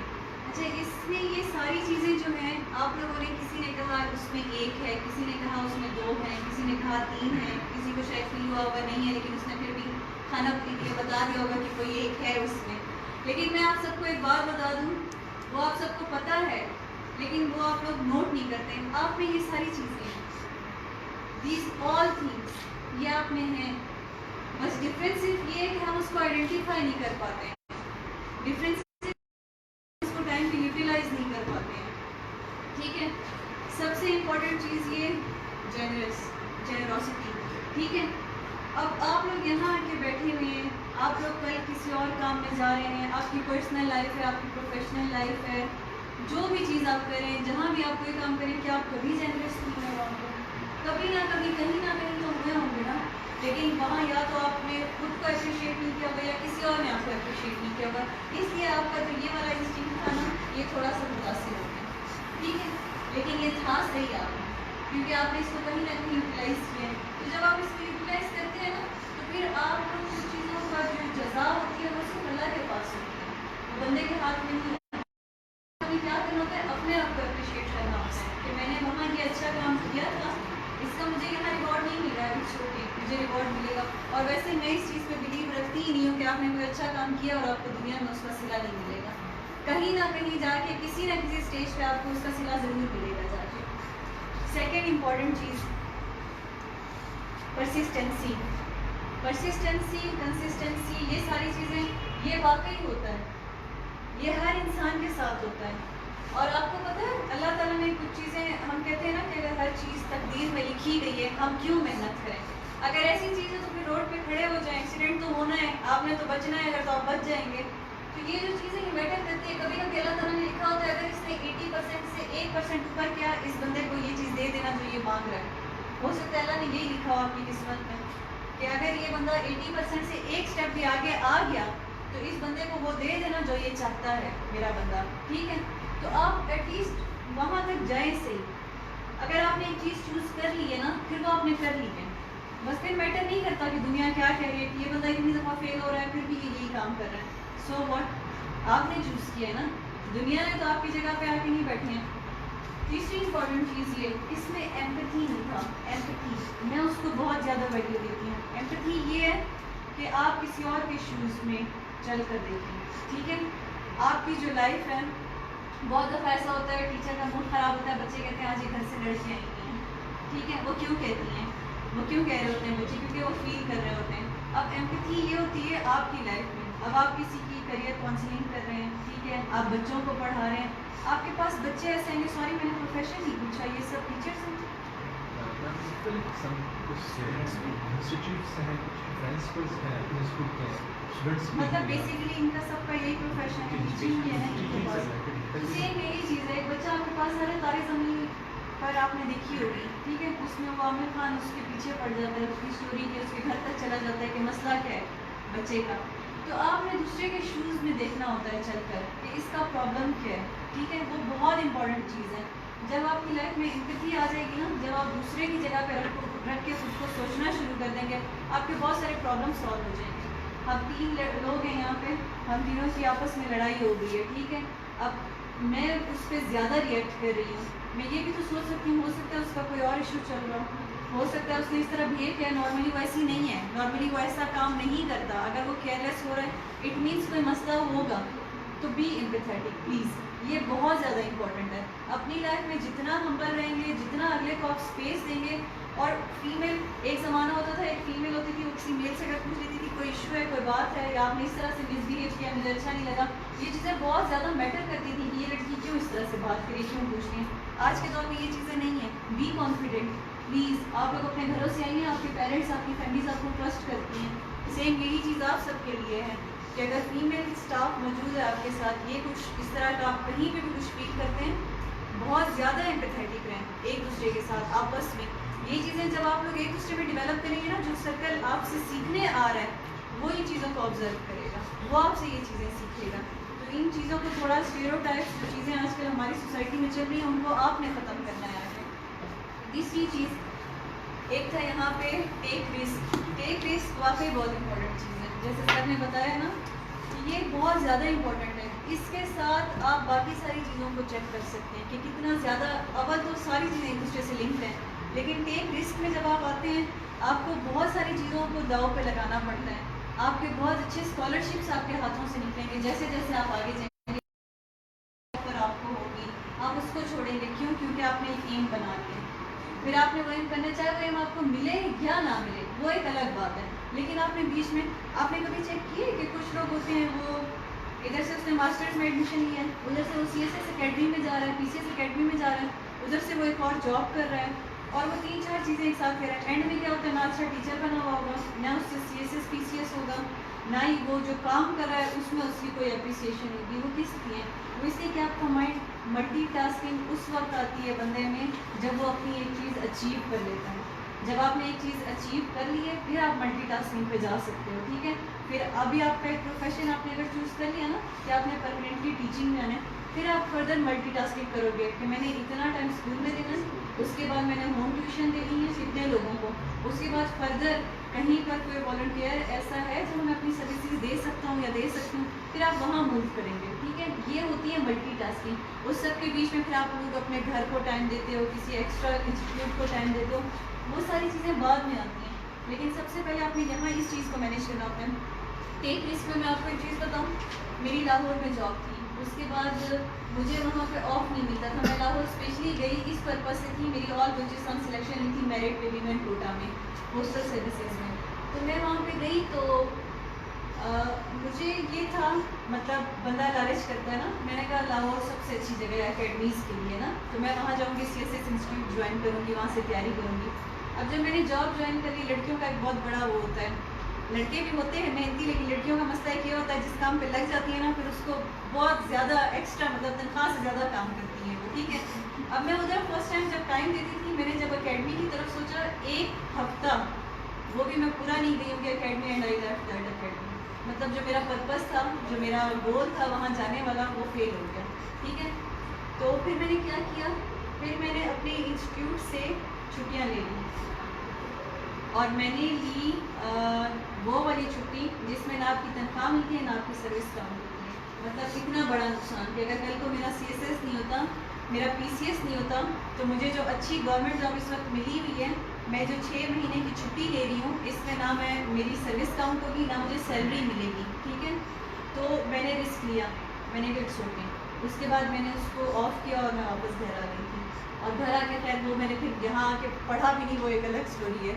Speaker 5: अच्छा इसमें ये सारी चीज़ें जो हैं, आप लोगों ने, किसी ने कहा उसमें 1 है, किसी ने कहा उसमें 2 है, किसी ने कहा 3 है, किसी को शायद फील हुआ होगा नहीं है, लेकिन उसने फिर भी खाना पी के बता दिया होगा कि कोई 1 है उसमें। लेकिन मैं आप सबको एक बात बता दूँ, वो आप सबको पता है लेकिन वो आप लोग नोट नहीं करते। आप में ये सारी चीज़ें, दीज ऑल थिंग्स ये आप में हैं, बस डिफरेंस सिर्फ ये है कि हम उसको आइडेंटिफाई नहीं कर पाते हैं, डिफरेंस उसको टाइम पे यूटिलाइज नहीं कर पाते हैं। ठीक है, सबसे इम्पोर्टेंट चीज़ ये जेनरॉसिटी। ठीक है, अब आप लोग यहाँ आके बैठे हुए हैं, आप लोग कल किसी और काम में जा रहे हैं, आपकी पर्सनल लाइफ है, आपकी प्रोफेशनल लाइफ है, जो भी चीज़ आप करें, जहाँ भी आप कोई काम करें, क्या आप कभी जेनरस नहीं हुए होंगे? कभी ना कभी, कहीं ना कहीं तो हुए होंगे ना, लेकिन वहाँ या तो आपने खुद को अप्रिशिएट नहीं किया होगा या किसी और ने आपको अप्रिशिएट नहीं किया होगा, इसलिए आपका जो ये वाला इंस्टिंक्ट था ना, ये थोड़ा सा मुतासिर हो गया। ठीक है, लेकिन ये था सही आपने, क्योंकि आपने इसको कहीं ना कहीं यूटिलाइज किया है। तो जब आप इसको यूटिलाइज करते हैं ना, तो फिर आप लोग उन चीज़ों का जो जज़ा होती है वो सिर्फ अल्लाह के पास होती है, वो बंदे के हाथ में नहीं है। क्या करना होता है, अपने आप को अप्रिशिएट करना होता है कि मैंने वहाँ ये अच्छा काम किया था, इसका मुझे यहाँ रिवॉर्ड नहीं मिल रहा है, इट्स ओके, मुझे रिवॉर्ड मिलेगा। और वैसे मैं इस चीज़ पे बिलीव रखती ही नहीं हूँ कि आपने कोई अच्छा काम किया और आपको दुनिया में उसका सिला नहीं मिलेगा। कहीं ना कहीं जाके किसी ना किसी स्टेज पे आपको उसका सिला ज़रूर मिलेगा जाके। सेकेंड इम्पॉर्टेंट चीज़, परसिस्टेंसी। कंसिस्टेंसी, ये सारी चीज़ें ये वाकई होता है, ये हर इंसान के साथ होता है। और आपको पता है अल्लाह ताला ने कुछ चीज़ें, हम कहते हैं ना कि अगर हर चीज़ तकदीर में लिखी गई है, हम क्यों मेहनत करें? अगर ऐसी चीज़ है तो फिर रोड पे खड़े हो जाएं, एक्सीडेंट तो होना है, आपने तो बचना है, अगर तो आप बच जाएंगे। तो ये जो चीज़ें ये मैटर करती है, कभी कभी अल्लाह ताला ने लिखा होता है अगर इसने 80% से 1% ऊपर किया, इस बंदे को ये चीज़ दे देना जो ये मांग रहा है। हो सकता है अल्लाह ने यही लिखा हो आपकी किस्मत में कि अगर ये बंदा 80% से एक स्टेप भी आगे आ गया तो इस बंदे को वो दे देना जो ये चाहता है मेरा बंदा। ठीक है, तो आप एटलीस्ट वहाँ तक जाए सही। अगर आपने एक चीज़ चूज़ कर ली है ना, फिर वो आपने कर ली है, बस फिर मैटर नहीं करता कि दुनिया क्या कह रही है, ये बंदा इतनी दफ़ा फेल हो रहा है फिर भी ये यही काम कर रहा है। सो व्हाट, आपने चूज़ किया है ना, दुनिया ने तो आपकी जगह पे आके नहीं बैठी है। तीसरी इंपॉर्टेंट चीज़ ये, इसमें एम्पैथी नहीं था। एम्पैथी मैं उसको बहुत ज़्यादा वैल्यू देती हूँ। एम्पैथी ये है कि आप किसी और के शूज़ में चल कर देखें, ठीक है। आपकी जो लाइफ है, बहुत दफ़ा ऐसा होता है टीचर का मूड ख़राब होता है, बच्चे कहते हैं आज ये घर से लड़के आई हैं, ठीक है। वो क्यों कहती हैं, वो क्यों कह रहे होते हैं बच्चे, क्योंकि वो फील कर रहे होते हैं। अब एम्पैथी ये होती है आपकी लाइफ में, अब आप किसी की करियर काउंसलिंग कर रहे हैं, ठीक है, आप बच्चों को पढ़ा रहे हैं, आपके पास बच्चे ऐसे हैं, सॉरी मैंने प्रोफेशन नहीं पूछा, ये सब टीचर्स हैं। मतलब बेसिकली इनका सबका यही प्रोफेशन है, टीचिंग ही है ना इनके पास। सेम यही चीज़ है, एक बच्चा आपके पास सारे तारे ज़मीन पर आपने देखी होगी, ठीक है, उसमें वो आमिर खान उसके पीछे पड़ जाता है, उसकी स्टोरी के उसके घर तक चला जाता है कि मसला क्या है बच्चे का। तो आपने दूसरे के शूज़ में देखना होता है चलकर कि इसका प्रॉब्लम क्या है, ठीक है। वो बहुत इंपॉर्टेंट चीज़ है। जब आपकी लाइफ में एम्पैथी आ जाएगी ना, जब आप दूसरे की जगह पर रख के खुद को सोचना शुरू कर देंगे, आपके बहुत सारे प्रॉब्लम सॉल्व हो जाएंगे। हम 3 लोग हैं यहाँ पे, हम तीनों की आपस में लड़ाई हो गई है, ठीक है। अब मैं उस पर ज़्यादा रिएक्ट कर रही हूँ, मैं ये भी तो सोच सकती हूँ, हो सकता है उसका कोई और इशू चल रहा हो सकता है उसने इस तरह बिहेव किया, नॉर्मली वो ऐसी नहीं है, नॉर्मली वो ऐसा काम नहीं करता। अगर वो केयरलेस हो रहा है इट मीन्स कोई मसला होगा। तो बी एम्पैथेटिक प्लीज़, ये बहुत ज़्यादा इंपॉर्टेंट है। अपनी लाइफ में जितना हम्बल रहेंगे, जितना अगले को आप स्पेस देंगे। और फीमेल, एक ज़माना होता था एक फीमेल होती थी, वो किसी मेल से अगर पूछ लेती थी कोई इशू है, कोई बात है, या आपने इस तरह से मिसबिहेव किया, मुझे अच्छा नहीं लगा, ये चीज़ें बहुत ज़्यादा मैटर करती थी कि ये लड़की क्यों इस तरह से बात करी, क्यों पूछ रही है। आज के दौर में ये चीज़ें नहीं है। बी कॉन्फिडेंट प्लीज़, आप लोग अपने घरों से आइए, आपके पेरेंट्स आपकी फैमिलीज आपको ट्रस्ट करती हैं। सेम यही चीज़ आप सबके लिए है कि अगर फीमेल स्टाफ मौजूद है आपके साथ, ये कुछ इस तरह का आप कहीं पे भी कुछ फील करते हैं, बहुत ज़्यादा एम्पैथेटिक रहें एक दूसरे के साथ आपस में। ये चीज़ें जब आप लोग एक दूसरे में डेवलप करेंगे ना, जो सर्कल आपसे सीखने आ रहा है वो इन चीज़ों को ऑब्जर्व करेगा, वो आपसे ये चीज़ें सीखेगा। तो इन चीज़ों को थोड़ा स्टीरियोटाइप्स, जो चीज़ें आजकल हमारी सोसाइटी में चल रही हैं, उनको आपने ख़त्म करना है आगे। तीसरी चीज़ एक था यहाँ पे टेक रिस्क। टेक रिस्क वाकई बहुत इंपॉर्टेंट चीज़ है, जैसे सर ने बताया ना, ये बहुत ज़्यादा इंपॉर्टेंट है। इसके साथ आप बाकी सारी चीज़ों को चेक कर सकते हैं कि कितना ज़्यादा, अव्वल तो सारी चीज़ें एक दूसरे से लिंक्ड हैं, लेकिन टेक रिस्क में जब आप आते हैं आपको बहुत सारी चीज़ों को दाव पे लगाना पड़ता है। आपके बहुत अच्छे स्कॉलरशिप्स आपके हाथों से निकलेंगे, जैसे जैसे आप आगे जाएंगे पर आपको होगी, आप उसको छोड़ेंगे क्यों, क्योंकि आपने एक एम बना लिया। फिर आपने वो एम करना, चाहे वो एम आपको मिले या ना मिले वो एक अलग बात है, लेकिन आपने बीच में आपने कभी चेक किए कि कुछ लोग होते हैं, वो इधर से उसने मास्टर्स में एडमिशन लिया है, उधर से वो CSS अकेडमी में जा रहा है, PCS अकेडमी में जा रहा है, उधर से वो एक और जॉब कर रहा है, और वो 3-4 चीज़ें एक साथ कर रहा है। एंड में क्या होता है, ना अच्छा टीचर बना हुआ होगा, ना उससे CSS PCS होगा, ना ही वो जो काम कर रहा है उसमें उसकी कोई अप्रिसिएशन होगी। वो किस लिए? वो इसलिए कि आपका माइंड मल्टीटास्किंग उस वक्त आती है बंदे में जब वो अपनी एक चीज़ अचीव कर लेता है। जब आपने एक चीज़ अचीव कर ली है फिर आप मल्टीटास्किंग पे जा सकते हो, ठीक है। फिर अभी आपका एक प्रोफेशन आपने अगर चूज़ कर लिया ना कि आपने परमानेंटली टीचिंग में आना है, फिर आप फर्दर मल्टीटास्किंग करोगे कि मैंने इतना टाइम स्कूल में देना है, उसके बाद मैंने होम ट्यूशन देनी है कितने लोगों को, उसके बाद फर्दर कहीं पर कोई वॉलंटियर ऐसा है जो मैं अपनी सर्विसेज दे सकता हूँ या दे सकती हूँ, फिर आप वहाँ मूव करेंगे, ठीक है। ये होती है मल्टीटास्किंग। उस सब के बीच में फिर आप लोग अपने घर को टाइम देते हो, किसी एक्स्ट्रा इंस्टीट्यूट को टाइम देते हो, वो सारी चीज़ें बाद में आती हैं, लेकिन सबसे पहले आपने यहाँ इस चीज़ को मैनेज करना होता है। टेक रिस्क में मैं आपको एक चीज़ बताऊँ, मेरी लाहौर में जॉब थी, उसके बाद मुझे वहाँ पे ऑफ नहीं मिलता था। मैं लाहौर स्पेशली गई इस पर्पज़ से थी, मेरी ऑल बच्चेस ऑन सिलेक्शन नहीं थी मेरिट पे भी, मैं कोटा में हॉस्टल सर्विसेज में, तो मैं वहाँ पे गई तो मुझे ये था, मतलब बंदा लालच करता है ना, मैंने कहा लाहौर सबसे अच्छी जगह है अकेडमीज़ के लिए ना, तो मैं वहाँ जाऊँगी, CSS इंस्टीट्यूट ज्वाइन करूँगी, वहाँ से तैयारी करूँगी। अब जब मैंने जॉब ज्वाइन करी, लड़कियों का एक बहुत बड़ा वो होता है, लड़के भी होते हैं मेहनती, लेकिन लड़कियों का मसला एक ये होता है जिस काम पे लग जाती है ना, फिर उसको बहुत ज़्यादा एक्स्ट्रा, मतलब तनख्वाह से ज़्यादा काम करती हैं वो, ठीक है। अब मैं उधर फर्स्ट टाइम जब टाइम देती थी, मैंने जब अकेडमी की तरफ सोचा, 1 हफ्ता वो भी मैं पूरा नहीं गई हूँ academy, and I left that academy. मतलब जो मेरा पर्पस था, जो मेरा गोल था वहाँ जाने वाला, वो फेल हो गया, ठीक है। तो फिर मैंने क्या किया, फिर मैंने अपने इंस्टीट्यूट से छुट्टियाँ ले ली और मैंने ली वो वाली छुट्टी जिसमें ना आपकी तनख्वाह मिलती है ना आपकी सर्विस काउंट होती है। मतलब इतना बड़ा नुकसान कि अगर कल को मेरा CSS नहीं होता, मेरा PCS नहीं होता, तो मुझे जो अच्छी गवर्नमेंट जॉब इस वक्त मिली हुई है, मैं जो 6 महीने की छुट्टी ले रही हूँ, इसमें ना मैं मेरी सर्विस काउंट होगी ना मुझे सैलरी मिलेगी। ठीक है, तो मैंने रिस्क लिया, मैंने फिर सोचे, उसके बाद मैंने उसको ऑफ किया और मैं वापस घर आ गई थी। और घर आके खैर वो मैंने फिर यहाँ आके पढ़ा भी नहीं, वो एक अलग स्टोरी है।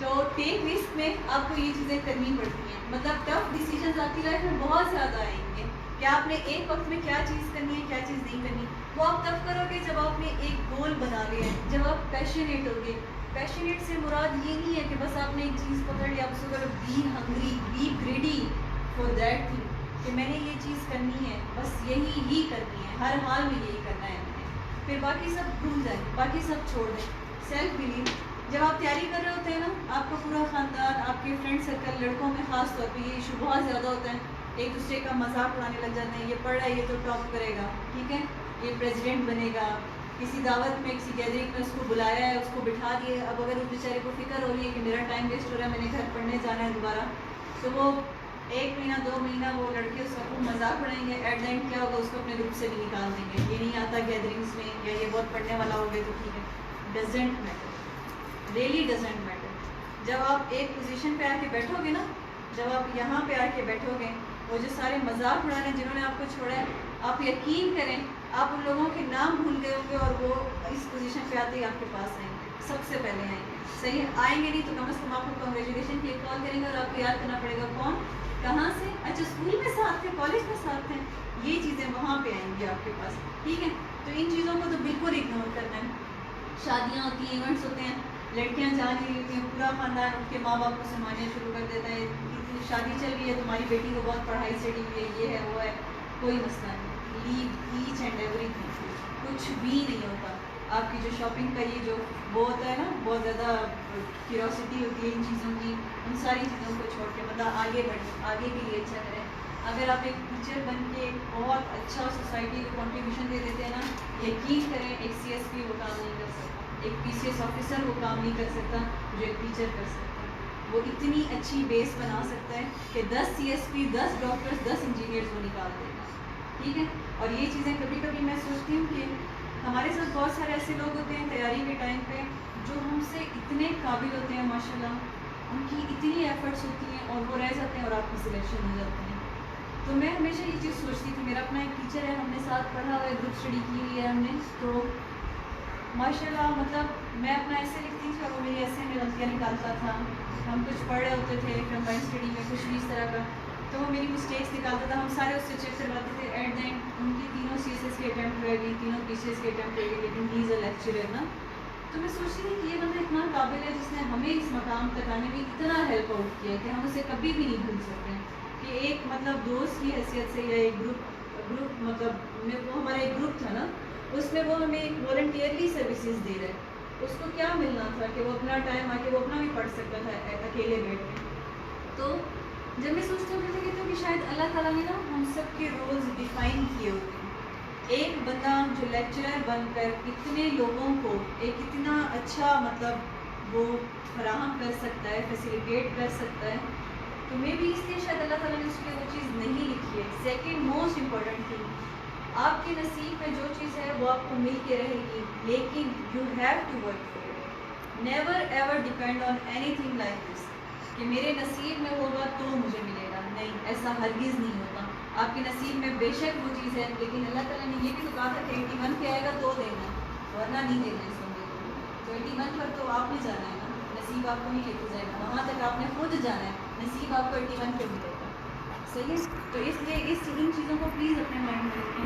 Speaker 5: तो टेक रिस्क में आपको ये चीज़ें करनी पड़ती हैं। मतलब टफ डिसीजंस आपकी लाइफ में बहुत ज़्यादा आएंगे कि आपने एक वक्त में क्या चीज़ करनी है, क्या चीज़ नहीं करनी। वो आप तब करोगे जब आपने एक गोल बना लिया है, जब आप पैशनेट होगे। पैशनेट से मुराद ये नहीं है कि बस आपने एक चीज़ पकड़ लिया, आप उसको करो be hungry, be greedy for that thing, कि मैंने ये चीज़ करनी है, बस यही ही करनी है, हर हाल में यही करना है मैंने। फिर बाकी सब भूल जाए, बाकी सब छोड़ दें। सेल्फ बिलीव, जब आप तैयारी कर रहे होते हैं ना, आपका पूरा ख़ानदान, आपके फ्रेंड सर्कल, लड़कों में ख़ास तौर पे ये इशू बहुत ज़्यादा होता है, एक दूसरे का मजाक उड़ाने लग जाते हैं, ये पढ़ रहा है, ये तो टॉप करेगा, ठीक है, ये प्रेसिडेंट बनेगा। किसी दावत में, किसी गैदरिंग में उसको बुलाया है, उसको बिठा दिए। अब अगर उस बेचारे को फिक्र हो रही है कि मेरा टाइम वेस्ट हो रहा है, मैंने घर पढ़ने जाना है दोबारा, तो वो 1 महीना 2 महीना वो लड़के उसका खूब मजाक उड़ाएंगे। एट द एंड क्या होगा, उसको अपने ग्रुप से भी निकाल देंगे, ये नहीं आता गैदरिंग्स में, या ये बहुत पढ़ने वाला हो गया तो ठीक है। Doesn't matter, really doesn't matter. जब आप एक पोजीशन पे आके बैठोगे ना, जब आप यहाँ पे आके बैठोगे, वो जो सारे मजाक उड़ाने जिन्होंने आपको छोड़ा है, आप यकीन करें आप उन लोगों के नाम भूल गए होंगे और वो इस पोजीशन पे आते ही आपके पास आएंगे, सबसे पहले आएंगे। सही है, आएंगे नहीं तो कम से कम आपको कॉन्ग्रेचुलेशन की एक कॉल करेंगे और आपको याद करना पड़ेगा कौन, कहाँ से, अच्छा स्कूल में साथ थे, कॉलेज में साथ थे, ये चीज़ें वहाँ पे आएंगी आपके पास। ठीक है, तो इन चीज़ों को तो बिल्कुल इग्नोर करना है। शादियाँ होती हैं, इवेंट्स होते हैं, लड़कियाँ जा रही होती हैं, पूरा खानदान उनके माँ बाप को संभालना शुरू कर देता है, शादी चल रही है, तुम्हारी बेटी को बहुत पढ़ाई चढ़ी हुई है, ये है वो है, कोई मसला नहीं। लीव ईच एंड एवरीथिंग, कुछ भी नहीं होता। आपकी जो शॉपिंग का ये जो वो होता है ना, बहुत ज़्यादा क्यूरोसिटी होती है इन चीज़ों की, उन सारी चीज़ों को छोड़ के मतलब आगे बढ़ें, आगे के लिए अच्छा करें। अगर आप एक टीचर बन के बहुत अच्छा सोसाइटी को कॉन्ट्रीब्यूशन दे देते हैं ना, यकीन करें एक CSP वो काम नहीं कर सकता, एक PCS ऑफिसर वो काम नहीं कर सकता जो एक टीचर कर सकता है। वो इतनी अच्छी बेस बना सकता है कि 10 CSP, 10 डॉक्टर्स, 10 इंजीनियर्स वो निकाल देगा। ठीक है, और ये चीज़ें कभी कभी मैं सोचती हूँ कि हमारे साथ बहुत सारे ऐसे लोग होते हैं तैयारी के टाइम पे जो हमसे इतने काबिल होते हैं माशाल्लाह, उनकी इतनी एफर्ट्स होती हैं और वो रह जाते हैं और आपकी सिलेक्शन हो जाते हैं। तो मैं हमेशा ये चीज़ सोचती थी, मेरा अपना एक टीचर है, हमने साथ पढ़ा हुआ है, ग्रुप स्टडी की हुई है हमने, तो माशाल्लाह मतलब मैं अपना ऐसे लिखती थी और वो मेरी ऐसे में गलतियाँ निकालता था। हम कुछ पढ़ रहे होते थे कंबाइंड स्टडी में, कुछ भी इस तरह का, तो वो मेरी मिस्टेक्स निकालता था, हम सारे उससे चेक करवाते थे। एट द एंड उनकी तीनों CSS के अटैम्प्ट रह गई, तीनों PCS के अटैम्प्ट रह गई, लेकिन ही इज़ अ लेक्चरर ना। तो मैं सोचती थी कि ये बंदा इतना काबिल है जिसने हमें इस मकाम तक आने में इतना हेल्प आउट किया कि हम उसे कभी भी नहीं भूल सकते हैं। कि एक मतलब दोस्त की हैसियत से या एक ग्रुप मतलब वो हमारा एक ग्रुप था ना, उसमें वो हमें एक वॉलंटियरली सर्विसेज दे रहा है। उसको क्या मिलना था कि वो अपना टाइम आके वो अपना भी पढ़ सकता था अकेले बैठ के। तो जब मैं सोचती हूँ कहती हूँ कि शायद अल्लाह ताला ने ना हम सब के रोल्स डिफाइन किए होते हैं। एक बंदा जो लेक्चरर बनकर इतने लोगों को एक इतना अच्छा मतलब वो फराहम कर सकता है, फैसिलिटेट कर सकता है, तो मे भी इसलिए शायद अल्लाह ताला ने उसके वो चीज़ नहीं लिखी है। सेकेंड मोस्ट इम्पॉर्टेंट थिंग, आपके नसीब में जो चीज़ है वो आपको मिल के रहेगी, लेकिन you have to work for it. Never ever depend on anything like this कि मेरे नसीब में होगा तो मुझे मिलेगा, नहीं, ऐसा हरगिज़ नहीं होता। आपके नसीब में बेशक वो चीज़ है, लेकिन अल्लाह ताला ने ये भी तो कहा था कि 81 पे आएगा तो देना, वरना नहीं देना इस बंदे को। तो 81 पर तो आपने जाना है ना, नसीब आपको नहीं लेके जाएगा, वहाँ तक आपने खुद जाना है, नसीब आपको 81 पे मिलेगा। सही है, तो इसलिए इन चीज़ों को प्लीज़ अपने माइंड में रखें